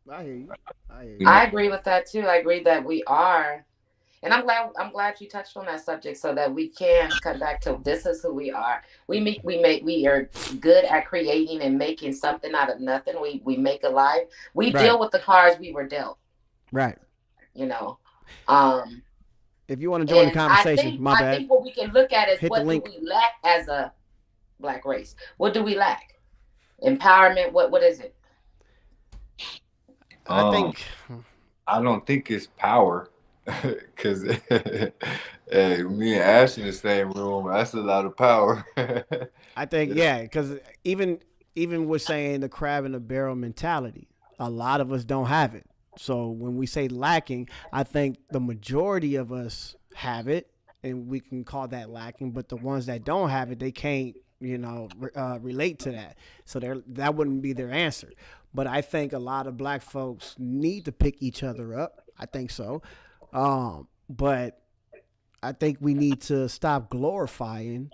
I hear you. I hear We you. na- I agree with that too. I agree that we are. And I'm glad you touched on that subject so that we can come back to this is who we are. We are good at creating and making something out of nothing. We make a life. We Right. deal with the cards we were dealt, Right. you know. Um If you want to join the and I conversation, think my I bad. think what we can look at is Hit the what do link. we lack as a black race? What do we lack? Empowerment, what is it? I um think. I don't think it's power because hey, me and Ash in the same room. That's a lot of power. I think yeah, because even with saying the crab in the barrel mentality, a lot of us don't have it. So when we say lacking, I think the majority of us have it, and we can call that lacking. But the ones that don't have it, they can't, relate to that. So that wouldn't be their answer. But I think a lot of black folks need to pick each other up. I think so. But I think we need to stop glorifying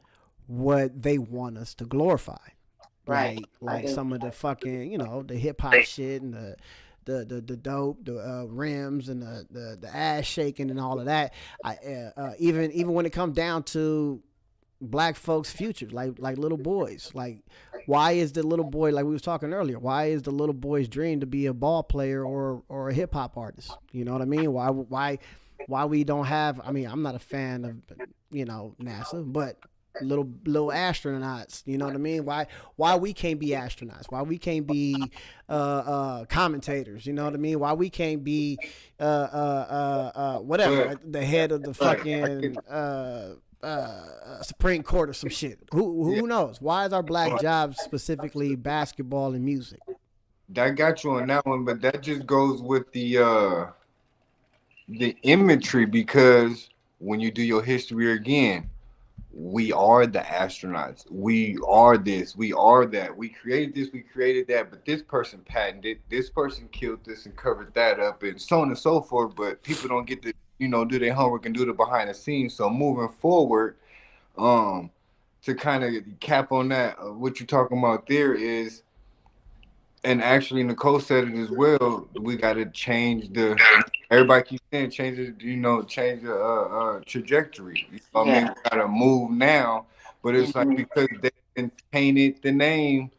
what they want us to glorify. Right. I Like do. some of the fucking, the hip hop shit and the dope, the rims and the ass shaking and all of that. Even when it comes down to black folks' futures, like little boys. Like, why is the little boy, like we was talking earlier? Why is the little boy's dream to be a ball player or a hip hop artist? You know what I mean? Why we don't have? I mean, I'm not a fan of NASA, but little astronauts. You know what I mean? Why we can't be astronauts? Why we can't be commentators? You know what I mean? Why we can't be whatever But the head of the I get, fucking Supreme Court or some shit. yeah, Who knows? Why is our black jobs specifically basketball and music? that got you on that one, but that just goes with the imagery because when you do your history again, we are the astronauts. We are this. We are that. We created this. We created that. But this person patented. This person killed this and covered that up, and so on and so forth. But people don't get to, do their homework and do the behind the scenes. So moving forward, um, to kind of cap on that, what you're talking about there is, and actually Nicole said it as well. We got to change the. Everybody keeps saying change it. Change the trajectory. I mean, Yeah. we got to move now, but it's like Hmm. because they didn't tainted the name,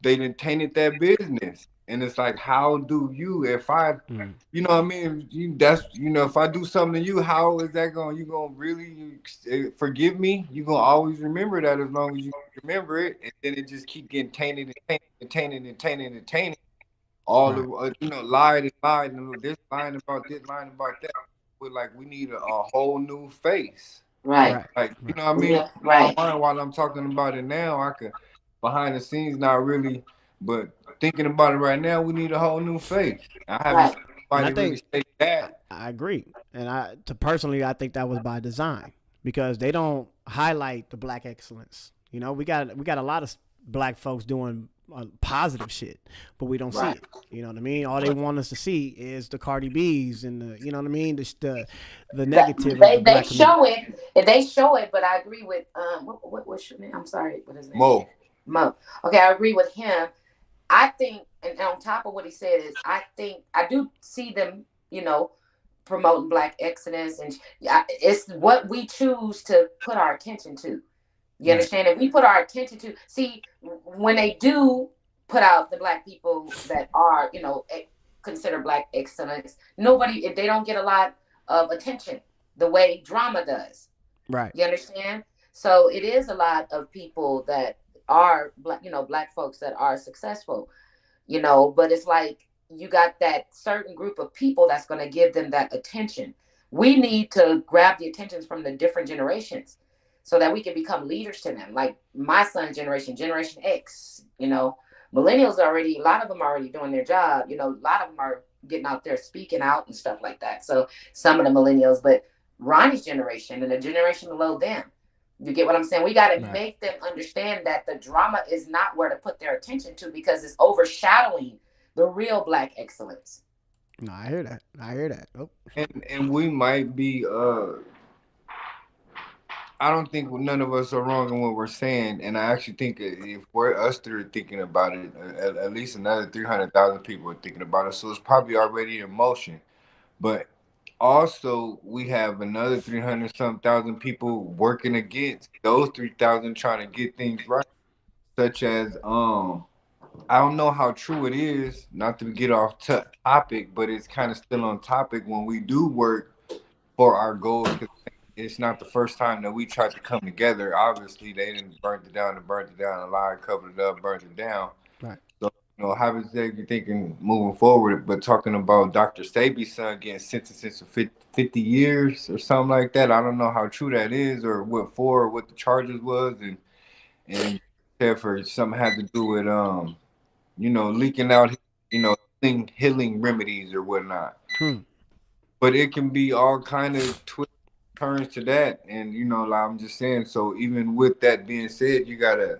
they didn't tainted that business, and it's like, how do you? If I, Mm. what I mean, if I do something to you, how is that going? You gonna really forgive me? You gonna always remember that as long as you remember it, and then it just keep getting tainted and tainted and tainted and tainted and tainted. All the Right. lied and lied and this lying about this, lying about that. We're like, we need a whole new face. Right. Right. Like, Right. what I mean? Yeah. My Right. mind while I'm talking about it now, I could behind the scenes not really, but thinking about it right now, we need a whole new face. I haven't Right. seen And I anybody really think say that. I agree. And I think that was by design because they don't highlight the black excellence. We got a lot of black folks doing positive shit, but we don't see Right. it. You know what I mean? All they want us to see is the Cardi B's and the, you know what I mean, the negative of the They black community. show it. They show it, but I agree with what's your name? I'm sorry, what is his name? Mo. Mo. Okay, I agree with him. I think, and on top of what he said is, I think I do see them, promoting black excellence, and it's what we choose to put our attention to. You Right. understand? If we put our attention to, see, when they do put out the black people that are, considered black excellence, nobody, they don't get a lot of attention the way drama does. Right. You understand? So it is a lot of people that are black, black folks that are successful, but it's like you got that certain group of people that's going to give them that attention. We need to grab the attentions from the different generations so that we can become leaders to them. Like my son's generation, Generation X, millennials already, a lot of them are already doing their job. A lot of them are getting out there speaking out and stuff like that. So some of the millennials, but Ronnie's generation and the generation below them, you get what I'm saying? We got to Right. make them understand that the drama is not where to put their attention to because it's overshadowing the real black excellence. No, I hear that. I hear that. Oh. And we might be I don't think none of us are wrong in what we're saying, and I actually think if we're us three are thinking about it, at least another 300,000 people are thinking about it. So it's probably already in motion. But also, we have another 300 some thousand people working against those 3,000 trying to get things right, such as I don't know how true it is, not to get off topic, but it's kind of still on topic when we do work for our goals because it's not the first time that we tried to come together. Obviously, they didn't burn it down and burnt it down, a lie covered it up, burnt it down. Right. So, how is that you thinking moving forward? But talking about Dr. Sabi's son getting sentenced to 50 years or something like that, I don't know how true that is or what for, or what the charges was, and for something had to do with leaking out, healing remedies or whatnot. Hmm. But it can be all kind of twists turns to that, and like I'm just saying. So even with that being said, you gotta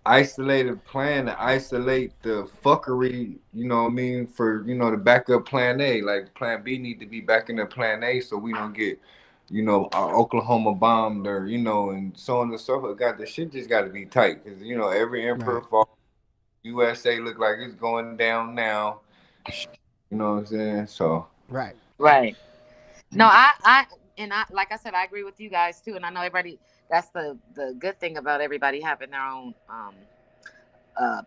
isolate a plan to isolate the fuckery. You know what I mean? For the backup plan A, like plan B need to be back in the plan A, so we don't get Oklahoma bombed or and so on and so forth. God, the shit just got to be tight because every emperor Right. fall. USA look like it's going down now. You know what I'm saying? So. Right. Right. No, I like I said, I agree with you guys too, and I know everybody. That's the good thing about everybody having their own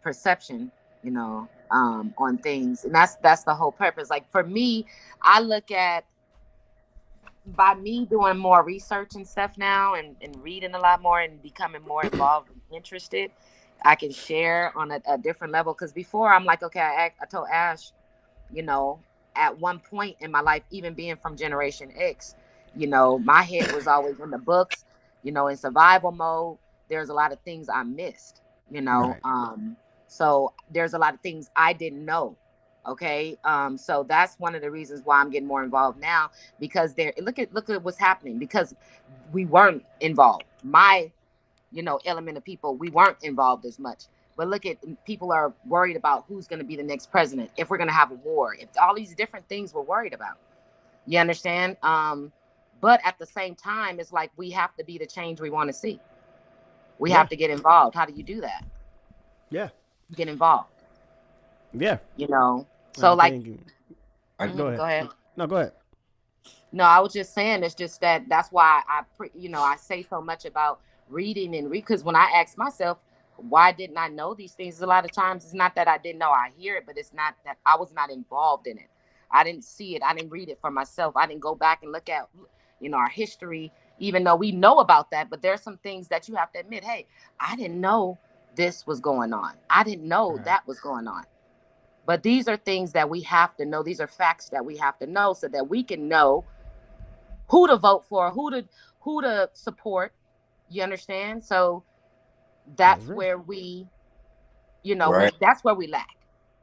perception, on things, and that's the whole purpose. Like for me, I look at by me doing more research and stuff now, and reading a lot more and becoming more involved and interested, I can share on a different level. Because before I'm like, okay, I told Ash, you know, at one point in my life, even being from Generation X, my head was always in the books, in survival mode. There's a lot of things I missed, you know. Right. So there's a lot of things I didn't know. Okay. So that's one of the reasons why I'm getting more involved now, because look at what's happening, because we weren't involved. My, element of people, we weren't involved as much. But look at, people are worried about who's going to be the next president, if we're going to have a war, if all these different things we're worried about. You understand? But at the same time, it's like we have to be the change we want to see. We Yeah. have to get involved. How do you do that? Yeah. Get involved. Yeah. So I like, think. I, Go ahead. go ahead. No, go ahead. No, I was just saying, it's just that's why I say so much about reading and read, because when I ask myself, why didn't I know these things? A lot of times it's not that I didn't know. I hear it, but it's not that I was not involved in it. I didn't see it. I didn't read it for myself. I didn't go back and look at, our history, even though we know about that. But there's some things that you have to admit, hey, I didn't know this was going on. I didn't know Right. that was going on. But these are things that we have to know. These are facts that we have to know so that we can know who to vote for, who to support. You understand? So That's that's real. where we, right. that's where we lack.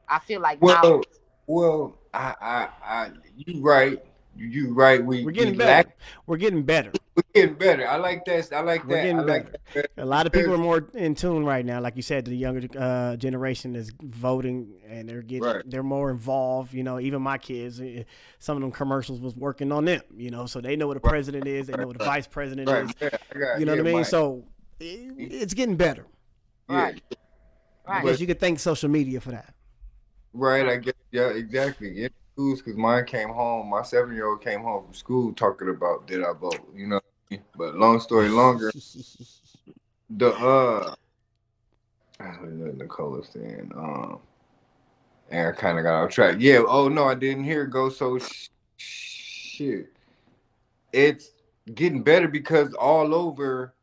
I feel like knowledge. Well, I, you right. you right. We're We getting lack. better. We're getting better. We're getting better. I like that. I like We're that. I getting like better. that better A lot of people are because more in tune right now. Like you said, the younger generation is voting, and right, they're more involved. Even my kids, some of them commercials was working on them. So they know what a right, president is. They know right, what a right, vice president right. is. Yeah, I got You know what I yeah, mean? my So it's getting better. yeah, Right. I Right. guess but you could thank social media for that. right. Right. I guess yeah, exactly. In schools, because mine came home. My 7-year-old came home from school talking about did I vote? You know. But long story longer, the what Nicole was saying. And I kind of got off track. Yeah. Oh no, I didn't hear it go. So shit. It's getting better because all over,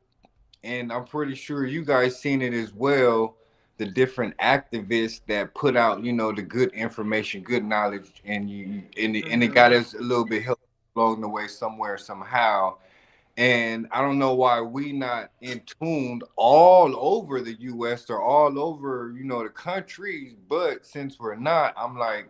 and I'm pretty sure you guys seen it as well. The different activists that put out, the good information, good knowledge, and it Mm-hmm. got us a little bit help along the way somewhere somehow. And I don't know why we not in tuned all over the U.S. or all over, the countries. But since we're not, I'm like,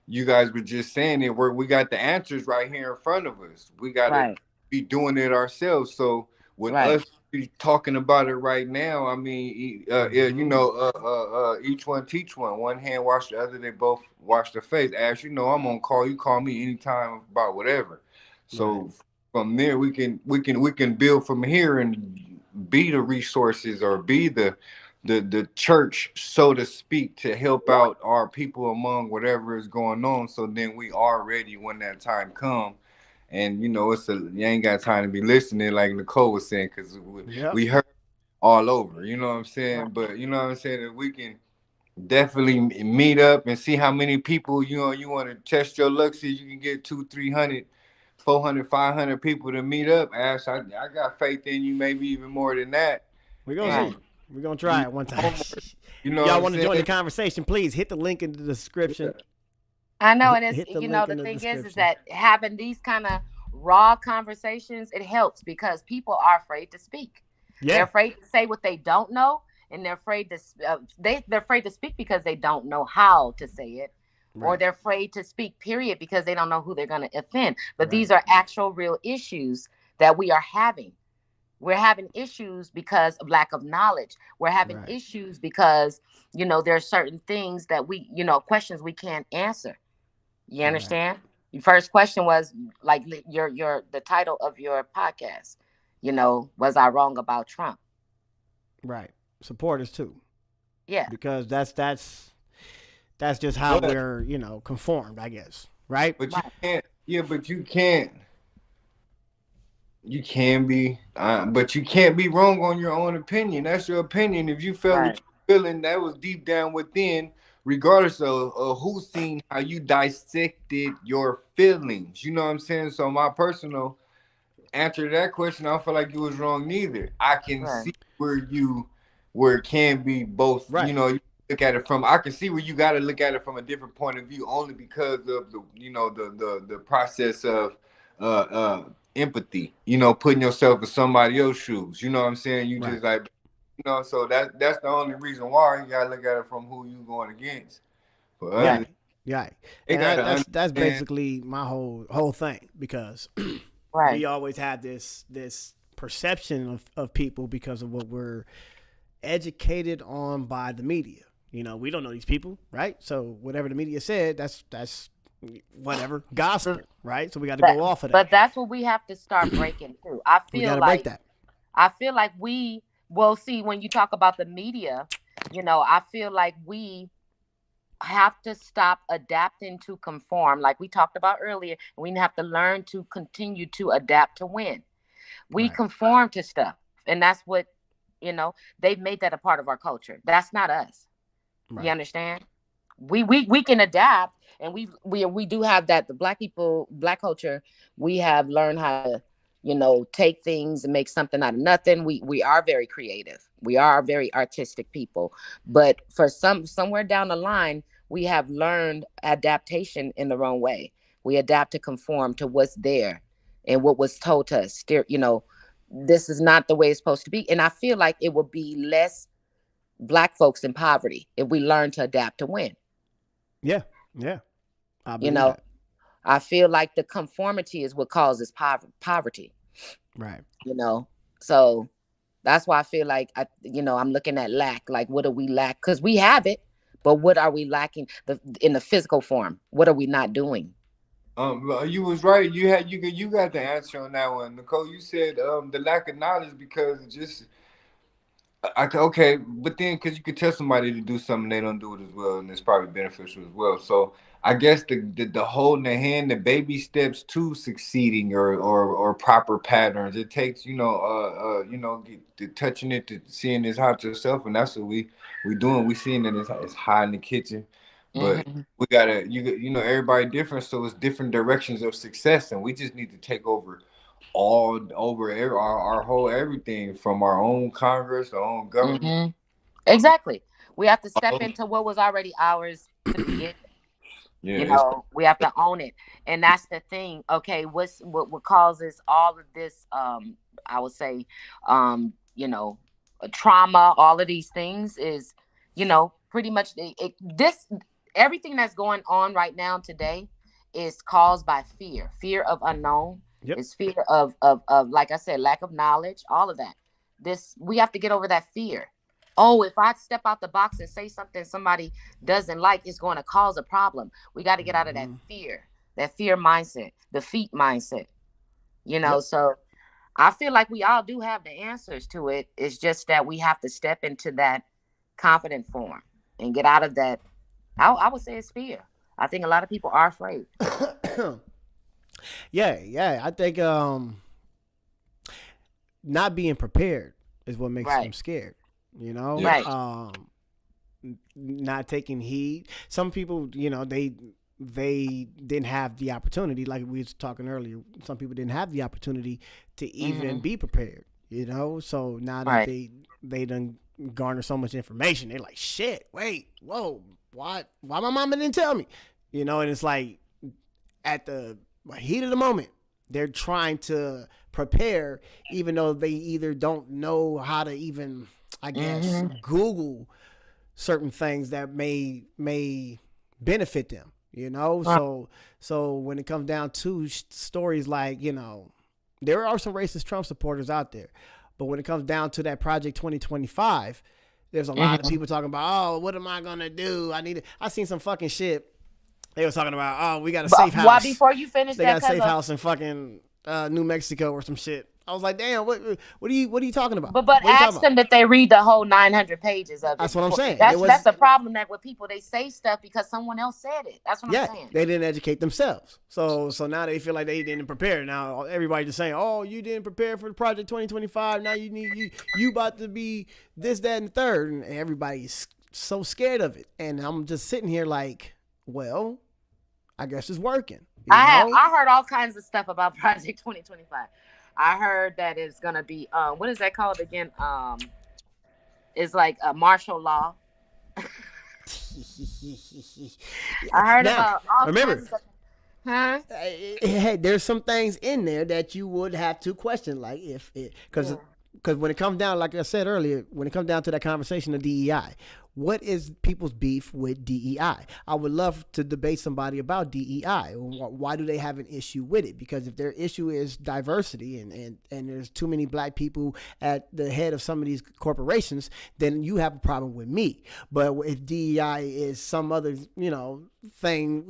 you guys were just saying it. We got the answers right here in front of us. We got to Right. be doing it ourselves. So with Right. us be talking about it right now, I mean, Mm-hmm. each one teach one. One hand wash the other. They both wash their face. As you know, I'm on call. You call me anytime about whatever. Right. So from there, we can build from here and be the resources or be the church, so to speak, to help out our people among whatever is going on. So then we are ready when that time comes. And you ain't got time to be listening, like Nicole was saying, because Yep. we heard all over. You know what I'm Right. saying? But you know what I'm saying, if we can definitely meet up and see how many people you want to test your luck, see if you can get 200, 300, 400, 500 people to meet up. Ash, I got faith in you, maybe even more than that. We're gonna Right. see. And We're gonna do try your it one time. homework. You know what Y'all I'm want to join the saying? conversation? Please hit the link in the Yeah. description. I know, and it's Hit the link the in the thing is description. that having these kind of raw conversations, it helps because people are afraid to speak. They're Yeah. afraid to say what they don't know, and they're afraid to they're afraid to speak because they don't know how to say it, or Right. they're afraid to speak. Period, because they don't know who they're going to offend. But Right. these are actual, real issues that we are having. We're having issues because of lack of knowledge. We're having Right. issues because there are certain things that we questions we can't answer. You Right. understand? Your first question was like your the title of your podcast. Was I wrong about Trump? Right. Supporters too, Yeah. because that's just how But we're conformed, I guess. Right. but you Right. can't. Yeah, but you can't. You can be, but you can't be wrong on your own opinion. That's your opinion. If you felt what Right. you're feeling, that was deep down within, regardless of who's seen how you dissected your feelings. You know what I'm saying? So my personal answer to that question, I don't feel like you was wrong neither. I can Right. see where it can be both. Right. You look at it from. I can see where you got to look at it from a different point of view, only because of the process of uh uh empathy. Putting yourself in somebody else's shoes. You know what I'm saying? You Right. just like So that's the only reason why you gotta look at it from who you going against. But Yeah. other, Right. Yeah. they And gotta that's understand. basically my whole thing, because we Right. always have this perception of people because of what we're educated on by the media. We don't know these people, right? So whatever the media said, that's whatever gospel, right? So we got to But go off of that. but that's what we have to start breaking through. I We feel got to break like that. I feel like we will see when you talk about the media. I feel like we have to stop adapting to conform, like we talked about earlier. We have to learn to continue to adapt to win. We Right. conform to stuff, and that's what they've made that a part of our culture. That's not us. You Right. understand? We can adapt, and we do have that. The black people, black culture, we have learned how to take things and make something out of nothing. We are very creative. We are very artistic people. But for somewhere down the line, we have learned adaptation in the wrong way. We adapt to conform to what's there and what was told to us. This is not the way it's supposed to be. And I feel like it will be less black folks in poverty if we learn to adapt to win. Yeah. Yeah. I You believe know, that. I feel like the conformity is what causes poverty, Right. you know. So that's why I feel like I'm looking at lack. Like, what do we lack? Because we have it, but what are we lacking in the physical form? What are we not doing? Well, you was right. You got the answer on that one, Nicole. You said the lack of knowledge because just okay, but then because you could tell somebody to do something they don't do it as well, and it's probably beneficial as well. So I guess the holding the hand, the baby steps to succeeding or proper patterns. It takes the touching it to seeing this hot yourself, and that's what we doing. We seeing that it's hot in the kitchen, but Hmm. we gotta everybody different, so it's different directions of success, and we just need to take all over our whole everything from our own Congress, our own government. Hmm. Exactly. We have to step into what was already ours to begin. Yeah, it's We have to own it, and that's the thing. Okay, what causes all of this? I would say, trauma. All of these things is, pretty much this. Everything that's going on right now today is caused by fear of unknown. Yep. Is fear of like I said, lack of knowledge. All of that. This we have to get over that fear. Oh, if I step out the box and say something somebody doesn't like, it's going to cause a problem. We got to get out of Hmm. that fear mindset, defeat mindset. Yep. So I feel like we all do have the answers to it. It's just that we have to step into that confident form and get out of that. I would say it's fear. I think a lot of people are afraid. Yeah, yeah. I think not being prepared is what makes them Right. scared. You know, yeah, Right. not taking heed. Some people, they didn't have the opportunity, like we was talking earlier. Some people didn't have the opportunity to even Hmm. be prepared. So now that Right. they done garner so much information, they're like, shit, wait, whoa, why my mama didn't tell me? And it's like at the heat of the moment, they're trying to prepare, even though they either don't know how to even, I guess, Hmm. Google certain things that may benefit them. Right. So when it comes down to stories like, there are some racist Trump supporters out there, but when it comes down to that Project 2025, there's a lot of Hmm. people talking about, oh, what am I gonna do? I seen some fucking shit. They were talking about, oh, we got a safe But why house. before you finish They got that, a safe house in fucking New Mexico or some shit. I was like, damn, what are you talking about? But What are you talking ask about? them that they read the whole 900 pages of it That's what I'm before. saying. It That's was the problem that with people they say stuff because someone else said it. That's what I'm Yeah, saying. they didn't educate themselves. So now they feel like they didn't prepare. Now everybody just saying, "Oh, you didn't prepare for the Project 2025. Now you about to be this, that, and the third." And everybody's so scared of it. And I'm just sitting here like, well, I guess it's working. I heard all kinds of stuff about Project 2025. I heard that it's gonna be what is that called again? It's like a martial law. I heard Now, about all kinds remember, of stuff. Huh? there's some things in there that you would have to question, like if it, Yeah. because when it comes down, like I said earlier, when it comes down to that conversation of DEI, what is people's beef with DEI? I would love to debate somebody about DEI. Why do they have an issue with it? Because if their issue is diversity and there's too many black people at the head of some of these corporations, then you have a problem with me. But if DEI is some other, thing,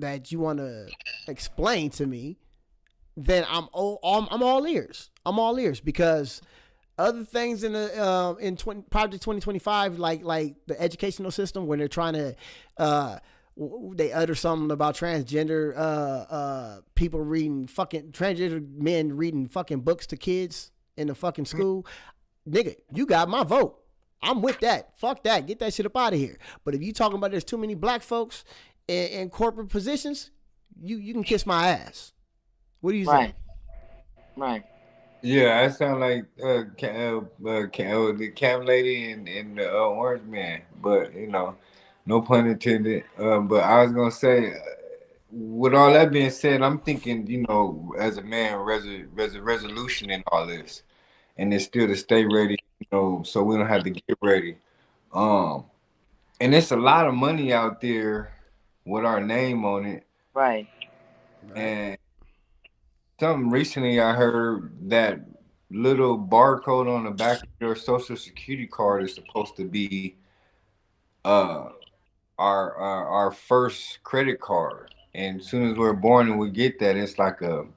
that you want to explain to me, then I'm all ears. I'm all ears because other things in the Project 2025, like the educational system, when they're trying to they utter something about transgender people reading fucking transgender men reading fucking books to kids in the fucking school. Nigga, you got my vote. I'm with that. Fuck that. Get that shit up out of here. But if you talking about there's too many black folks in corporate positions, you can kiss my ass. What do you say? Right. Right. yeah. That sound like the cam lady and the orange man, but no pun intended. But I was gonna say, with all that being said, I'm thinking, as a man, resolution in all this, and it's still to stay ready, so we don't have to get ready. Um, and it's a lot of money out there with our name on it. Right. Right. And something recently I heard that little barcode on the back of your social security card is supposed to be uh our first credit card. And as soon as we're born and we get that, it's like $1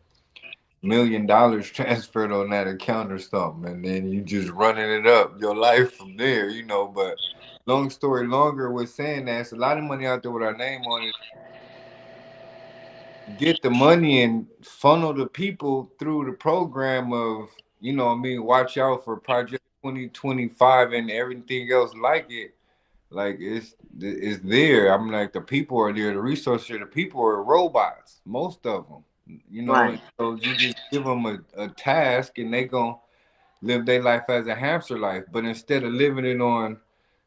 million transferred on that account or something, and then you just running it up your life from there, you know. But long story longer, with saying that, it's a lot of money out there with our name on it. Get the money and funnel the people through the program of, you know what I mean, watch out for Project 2025 and everything else like it. Like it's there. I'm like, the people are there, the resources are, the people are robots, most of them. You know, Right. and so you just give them a task and they gonna live their life as a hamster life. But instead of living it on,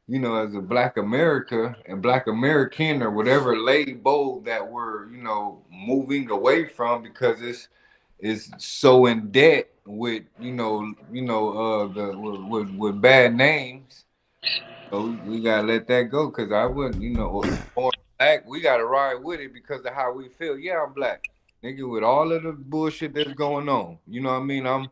you know, as a Black America and Black American or whatever label that we're, you know, moving away from, because it's so in debt with, the with bad names. So we gotta let that go, because I wouldn't, born black, we gotta ride with it because of how we feel. Yeah, I'm black, nigga, with all of the bullshit that's going on. You know what I mean? I'm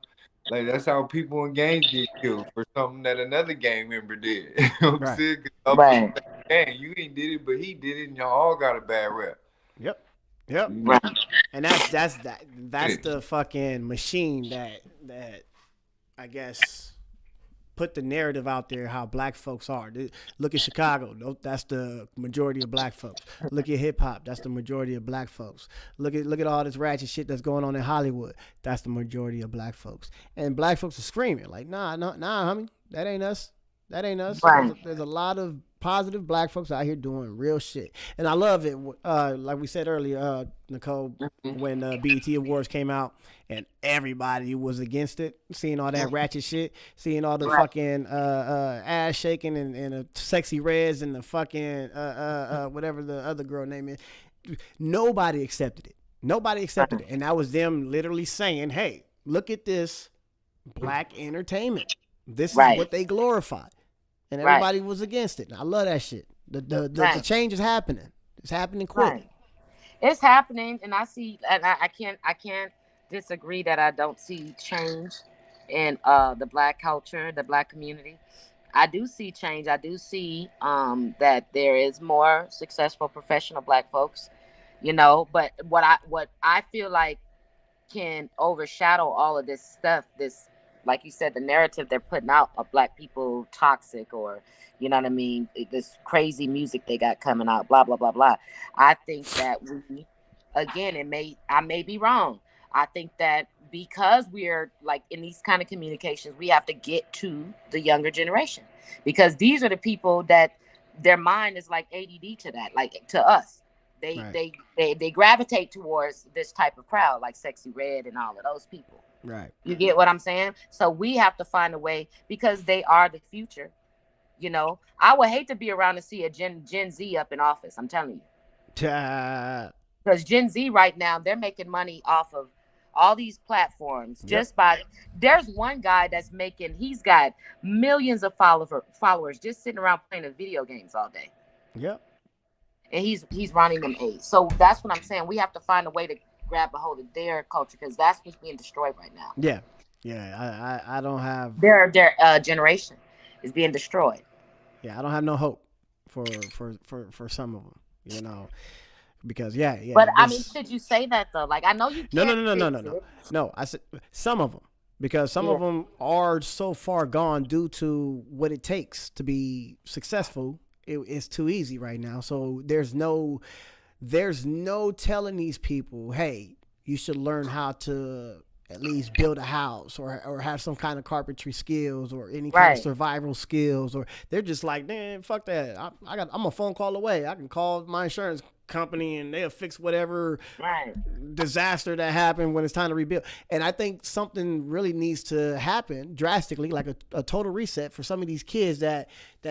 like, that's how people in gangs get killed for something that another gang member did. You know what I'm Right. saying? 'Cause y'all from Right. the same gang. You ain't did it, but he did it, and y'all all got a bad rep. Yep. Yep. You know, Right. And that's it. the fucking machine that I guess put the narrative out there how black folks are. Look at Chicago. That's the majority of black folks. Look at hip hop. That's the majority of black folks. Look at all this ratchet shit that's going on in Hollywood. That's the majority of black folks. And black folks are screaming like, nah, no, nah, homie, that ain't us. That ain't us. There's Right. there's a lot of positive black folks out here doing real shit, and I love it. Like we said earlier, Nicole, Mhm. when BET Awards came out and everybody was against it, seeing all that ratchet shit, seeing all the Right. fucking ass shaking and sexy reds and the fucking whatever the other girl name is, nobody accepted it. Nobody accepted it, Right. and that was them literally saying, "Hey, look at this black entertainment. This is Right. what they glorify," and Right. everybody was against it. And I love that shit. The Right. change is happening. It's happening quick. Right. It's happening, and I see, and I can't disagree that I don't see change in the black culture, the black community. I do see change. I do see that there is more successful professional black folks, but what I feel like can overshadow all of this stuff, this, like you said, the narrative they're putting out of black people toxic, or you know what I mean, this crazy music they got coming out, blah blah blah blah. I think that we, again, I may be wrong. I think that because we're like in these kind of communications, we have to get to the younger generation, because these are the people that their mind is like ADD to that, like to us. They Right. they they gravitate towards this type of crowd, like Sexy Red and all of those people. Right. You get what I'm saying? So we have to find a way, because they are the future. I would hate to be around to see a Gen Z up in office. I'm telling you, Ta- because Gen Z right now, they're making money off of all these platforms Yep. just by. There's one guy that's making. He's got millions of followers just sitting around playing the video games all day, Yep. and he's running them A's. So that's what I'm saying. We have to find a way to grab a hold of their culture, because that's what's being destroyed right now. Yeah. Yeah. I don't have. Their generation is being destroyed. Yeah. I don't have no hope for some of them. You know, because But I mean, this. should you say that though? Like, I know you No. No. can't No. No. No. fix No. No. it. No. I said some of them, because some of Yeah. them are so far gone due to what it takes to be successful. It's too easy right now. So there's no telling these people, hey, you should learn how to at least build a house, or have some kind of carpentry skills or any kind of Right. survival skills, or they're just like, man, fuck that. I'm a phone call away. I can call my insurance company and they'll fix whatever Right. disaster that happened when it's time to rebuild. And I think something really needs to happen drastically, like a total reset for some of these kids that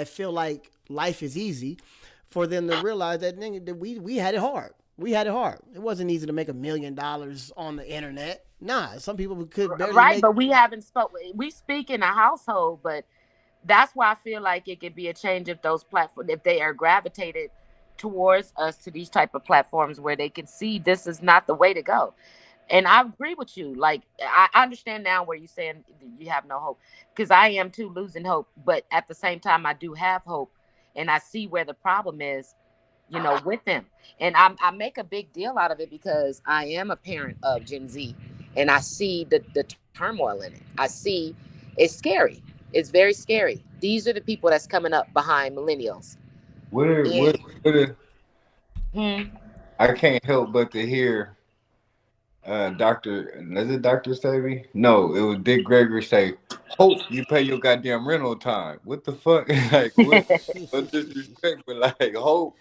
feel like life is easy, for them to realize that, nigga, that we had it hard. We had it hard. It wasn't easy to make $1 million on the internet. Nah, some people could barely Right. make. But we haven't spoke. We speak in a household, but that's why I feel like it could be a change if those platforms, if they are gravitated towards us to these type of platforms where they can see this is not the way to go. And I agree with you. Like I understand now where you're saying you have no hope, because I am too, losing hope. But at the same time, I do have hope, and I see where the problem is, with them. And I make a big deal out of it because I am a parent of Gen Z, and I see the turmoil in it. I see it's scary. It's very scary. These are the people that's coming up behind millennials. What are, And what are, hmm, I can't help but to hear Doctor, is it Doctor Savvy? No, it was Dick Gregory say, "Hope you pay your goddamn rental time." What the fuck? Like what? No disrespect, but like hope.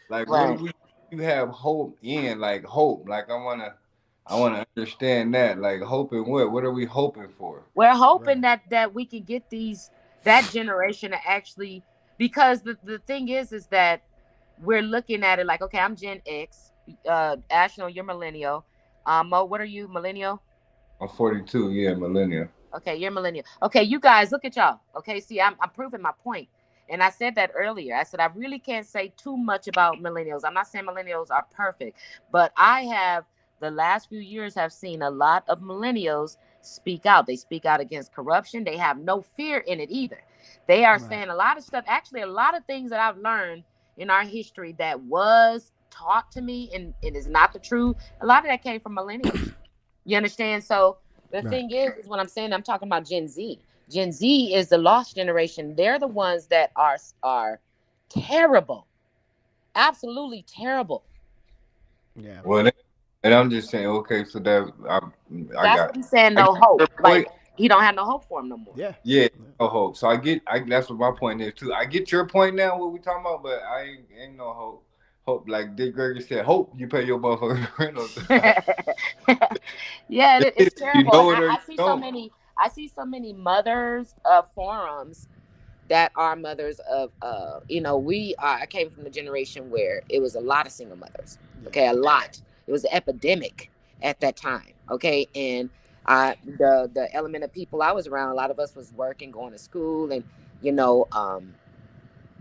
Like what do right. we? You have hope in like hope. Like I wanna understand that. Like hope in what? What are we hoping for? We're hoping Right. that we can get that generation to actually, because the thing is that we're looking at it like, okay, I'm Gen X, Ashno, you're millennial, Mo, what are you, millennial? I'm 42. Yeah, millennial. Okay, you're millennial. Okay, you guys, look at y'all. Okay, see, I'm proving my point. And I said that earlier. I said I really can't say too much about millennials. I'm not saying millennials are perfect, but I have, the last few years, have seen a lot of millennials speak out. They speak out against corruption. They have no fear in it either. They are Right. saying a lot of stuff. Actually, a lot of things that I've learned in our history that was taught to me and it is not the truth. A lot of that came from millennials. You understand? So the Right. thing is what I'm saying. I'm talking about Gen Z. Gen Z is the lost generation. They're the ones that are terrible, absolutely terrible. Yeah. Well, and I'm just saying, okay, so that I That's got what he's saying. I get No hope. your Like point. he don't have no hope for him no more. Yeah. Yeah, Yeah. no hope. So I that's what my point is too. I get your point now, what we talking about, but ain't no hope. Hope, like Dick Gregory said, hope you pay your motherfucking rent. Yeah, it's You terrible. And know it or you I see so don't. many. I see so many mothers of forums that are mothers of we are, I came from the generation where it was a lot of single mothers. Yeah. Okay, a lot. It was an epidemic at that time. Okay, and the element of people I was around, a lot of us was working, going to school, and you know um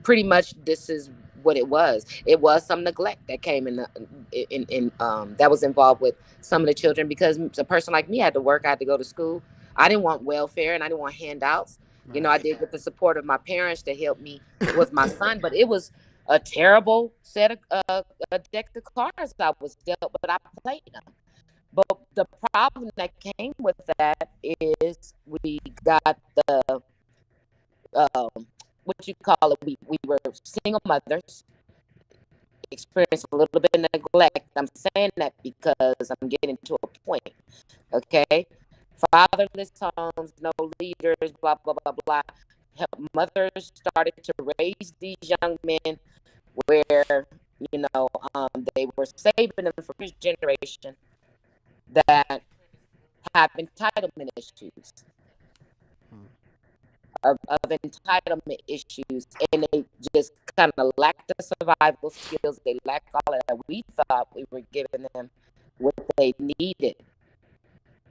pretty much this is what it was. It was some neglect that came that was involved with some of the children, because a person like me had to work, I had to go to school. I didn't want welfare and I didn't want handouts. Right. I did get the support of my parents to help me with my son, but it was a terrible set of a deck of cards I was dealt, but I played them. But the problem that came with that is we got the um, what you call it. We were single mothers, experienced a little bit of neglect. I'm saying that because I'm getting to a point. Okay, fatherless homes, no leaders, blah blah blah blah. Mothers started to raise these young men where they were saving them for this generation that have entitlement issues, Mm. of entitlement issues, and they just kind of lack the survival skills. They lack all of that. We thought we were giving them what they needed,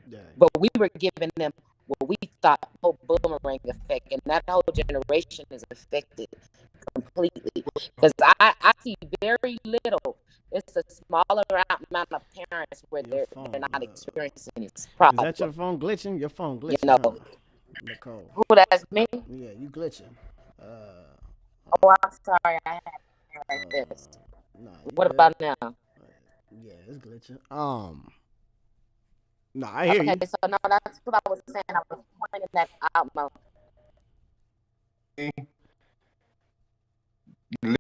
Yeah. but we were giving them what we thought, whole boomerang effect, and that whole generation is affected completely. Because I see very little. It's a smaller amount of parents where Your they're phone. not experiencing this Is that problem. your phone glitching? Your phone You glitching, know, huh? Nicole. who, that's me. Yeah, you glitching. Uh. Oh, I'm sorry. I had it like this. Nah, you What good. about now? Yeah, it's glitching. No, I hear Okay, you. so no, that's what I was saying. I was pointing that out.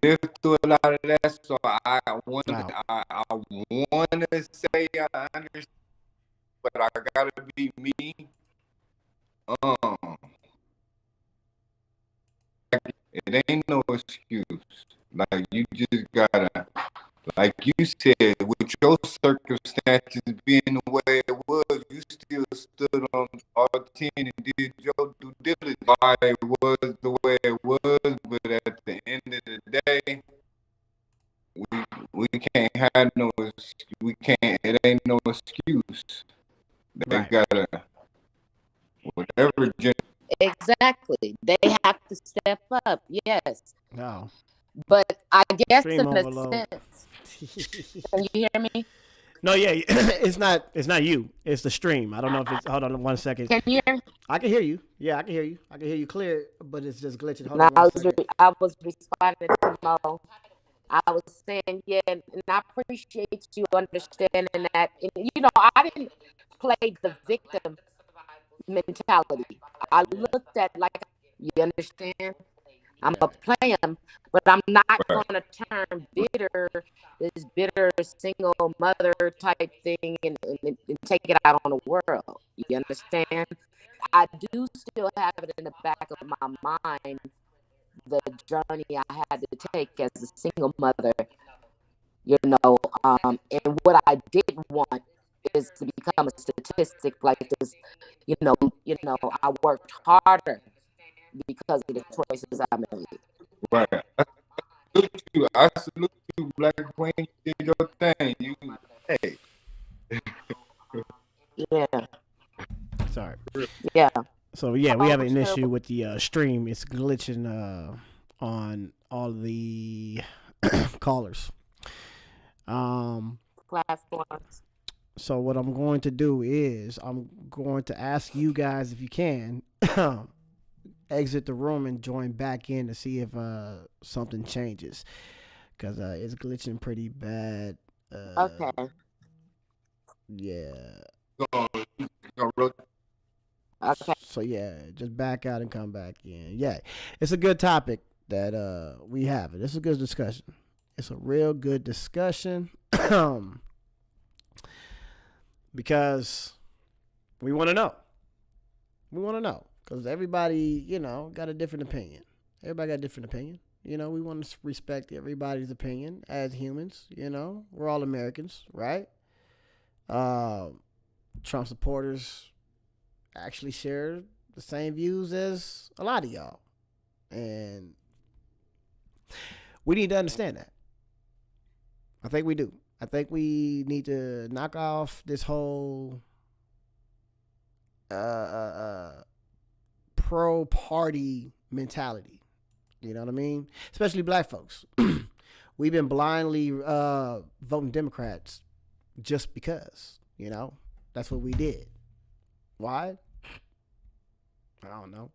Lived through a lot of that, so want Wow. I want to say I understand, but I gotta be me. Um, it ain't no excuse. Like you just gotta, like you said, with your circumstances being the way it was, you still stood on all 10 and did your due diligence. Why it was the way it was, but at the end of the day, we can't have no, we can't. It ain't no excuse. They Right. gotta whatever. Exactly. They have to step up. Yes. No. But I guess Stream in a overload. sense, can you hear me? No, yeah, it's not you. It's the stream. I don't know if it's. Hold on 1 second. Can you hear? I can hear you. Yeah, I can hear you. I can hear you clear, but it's just glitching. Hold No, on 1 second. I was responding to Mo. I was saying, yeah, and I appreciate you understanding that. And, you know, I didn't play the victim mentality. I looked at like, you understand? I'm a play him, but I'm not gonna turn bitter, this bitter single mother type thing, and take it out on the world. You understand? I do still have it in the back of my mind, the journey I had to take as a single mother. You know, and what I didn't want is to become a statistic like this. You know, I worked harder because of the choices I made. Right. I salute you, Black Queen. You did your thing. You, hey. Yeah. Sorry. Yeah. So yeah, we have an issue with the stream. It's glitching on all the callers. Platforms. So what I'm going to do is I'm going to ask you guys if you can exit the room and join back in to see if something changes, because it's glitching pretty bad. Okay. Yeah. Okay. So yeah, just back out and come back in. Yeah, it's a good topic that we have. It's a good discussion. It's a real good discussion because we want to know. We want to know because everybody, you know, got a different opinion. Everybody got a different opinion. You know, we want to respect everybody's opinion as humans. You know, we're all Americans, right? Trump supporters actually share the same views as a lot of y'all. And we need to understand that. I think we do. I think we need to knock off this whole pro-party mentality. You know what I mean? Especially black folks. We've been blindly voting Democrats just because, you know, that's what we did. Why? I don't know.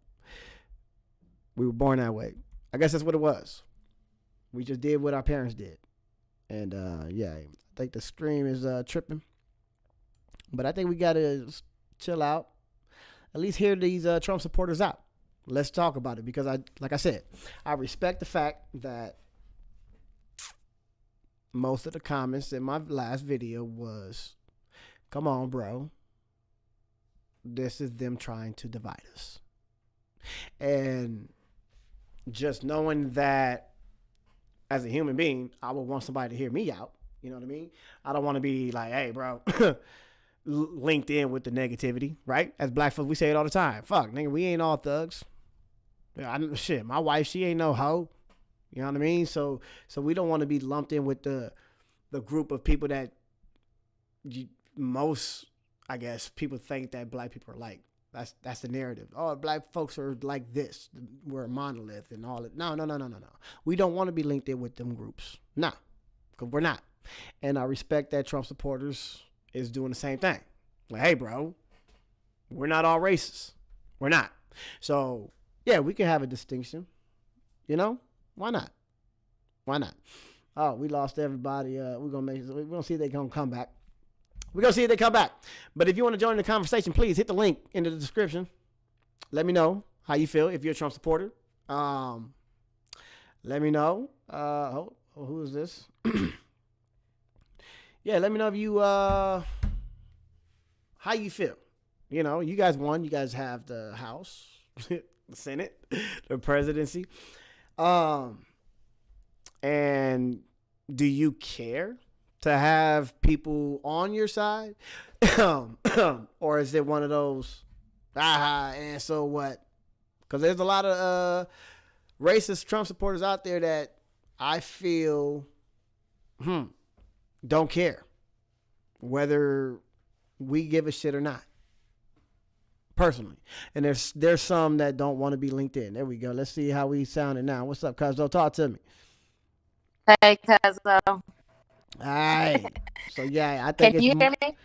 We were born that way. I guess that's what it was. We just did what our parents did. And yeah, I think the stream is tripping. But I think we got to chill out. At least hear these Trump supporters out. Let's talk about it because like I said, I respect the fact that most of the comments in my last video was, come on, bro. This is them trying to divide us. And just knowing that as a human being, I would want somebody to hear me out. You know what I mean? I don't want to be like, hey, bro, linked in with the negativity, right? As black folks, we say it all the time. Fuck, nigga, we ain't all thugs. Shit, my wife, she ain't no hoe. You know what I mean? So we don't want to be lumped in with the group of people that most, I guess, people think that black people are like. That's the narrative. Oh, black folks are like this. We're a monolith and all that. No. We don't want to be linked in with them groups. No, because we're not. And I respect that Trump supporters is doing the same thing. Like, hey, bro, we're not all racist. We're not. So, yeah, we can have a distinction. You know? Why not? Why not? Oh, we lost everybody. We're gonna see if they're gonna come back. We're going to see if they come back. But if you want to join the conversation, please hit the link in the description. Let me know how you feel if you're a Trump supporter. Let me know. Who is this? Yeah, let me know if you, how you feel. You know, you guys won. You guys have the House, the Senate, the presidency. And do you care to have people on your side? Or is it one of those, and so what? Because there's a lot of racist Trump supporters out there that I feel don't care whether we give a shit or not. Personally. And there's some that don't want to be linked in. There we go. Let's see how we sounding now. What's up, Cuzzo? Talk to me. Hey, cuz, All right. So yeah, I think can it's you hear me?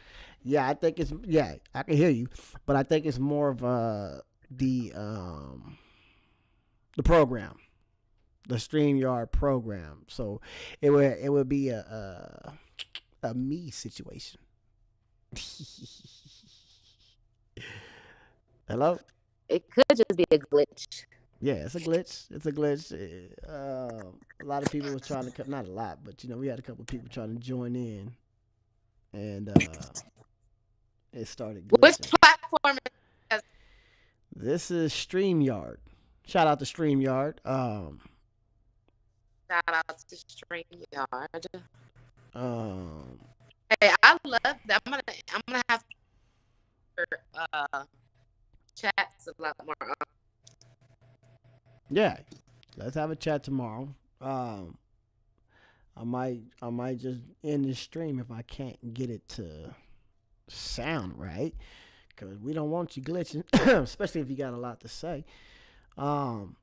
yeah, I think it's yeah, I can hear you, but I think it's more of the program, the StreamYard program. So it would be a me situation. Hello? It could just be a glitch. Yeah, it's a glitch. It's a glitch. A lot of people was trying to cut, not a lot, but we had a couple of people trying to join in, and it started Which glitching. platform is This is StreamYard. Shout out to StreamYard. shout out to StreamYard? Um, Hey, I love that. I'm gonna have to chats a lot more. yeah, let's have a chat tomorrow. I might just end this stream if I can't get it to sound right, because we don't want you glitching, especially if you got a lot to say. Um,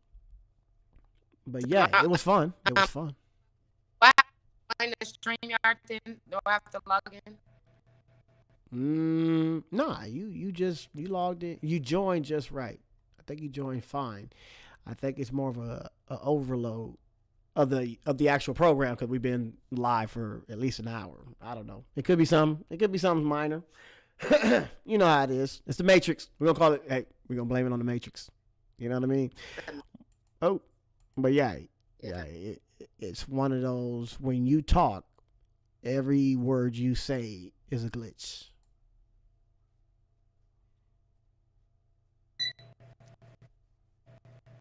but yeah, it was fun. It was fun. Why find the StreamYard thing? Do I have to log in? Nah, you logged in. You joined just right. I think you joined fine. I think it's more of a overload of the actual program, because we've been live for at least an hour. I don't know. It could be something minor. You know how it is. It's the Matrix. We're gonna call it. Hey, we're gonna blame it on the Matrix. You know what I mean? Oh, but yeah, it's one of those, when you talk, every word you say is a glitch.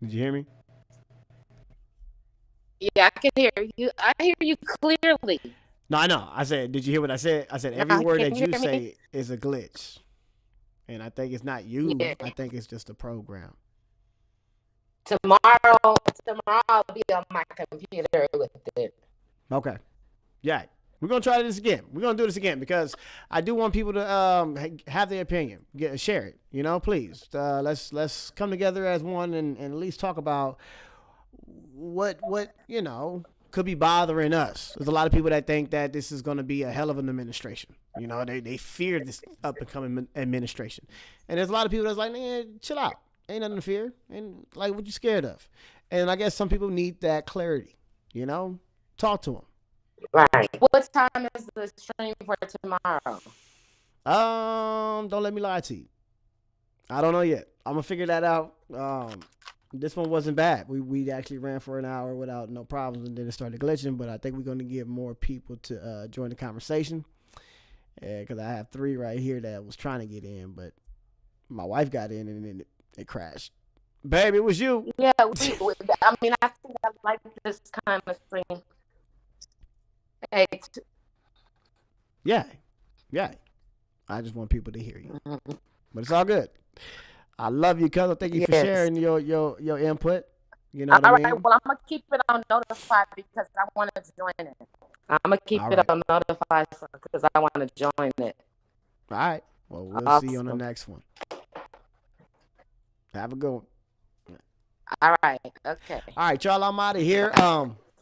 Did you hear me? Yeah, I can hear you. I hear you clearly. No, I know. I said, did you hear what I said? I said every word that you say is a glitch. And I think it's not you. Yeah. I think it's just a program. Tomorrow I'll be on my computer with it. Okay. Yeah. We're going to try this again. We're going to do this again, because I do want people to have their opinion. Share it. Please. Let's come together as one and at least talk about what could be bothering us. There's a lot of people that think that this is going to be a hell of an administration. They fear this up and coming administration. And there's a lot of people that's like, man, chill out. Ain't nothing to fear. And like, what you scared of? And I guess some people need that clarity. Talk to them. Right. What time is the stream for tomorrow? Don't let me lie to you. I don't know yet. I'm gonna figure that out. This one wasn't bad. We actually ran for an hour without no problems, and then it started glitching. But I think we're gonna get more people to join the conversation. Because I have 3 right here that was trying to get in, but my wife got in and then it crashed. Babe, it was you. Yeah, I think I like this kind of stream. Yeah. I just want people to hear you, but it's all good. I love you, cuz. Thank you for sharing your input. You know what I mean? All right. Well, I'm gonna keep it on notified because I want to join it. I'm gonna keep it on notified because I want to join it. All right. Well, we'll see you on the next one. Have a good one. All right. Okay. All right, y'all. I'm out of here.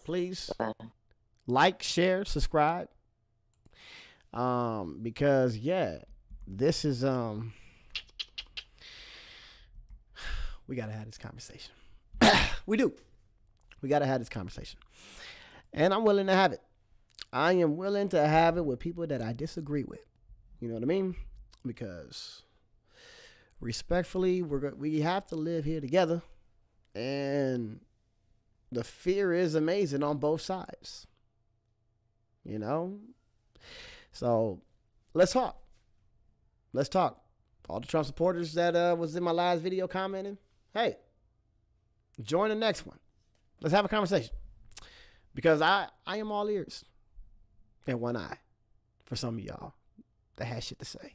Please like, share, subscribe. Because this is we gotta have this conversation. We do. We gotta have this conversation, and I'm willing to have it. I am willing to have it with people that I disagree with. You know what I mean? Because respectfully, we have to live here together, and the fear is amazing on both sides. So let's talk. All the Trump supporters that was in my last video commenting, hey, join the next one. Let's have a conversation. Because I am all ears and one eye for some of y'all that has shit to say.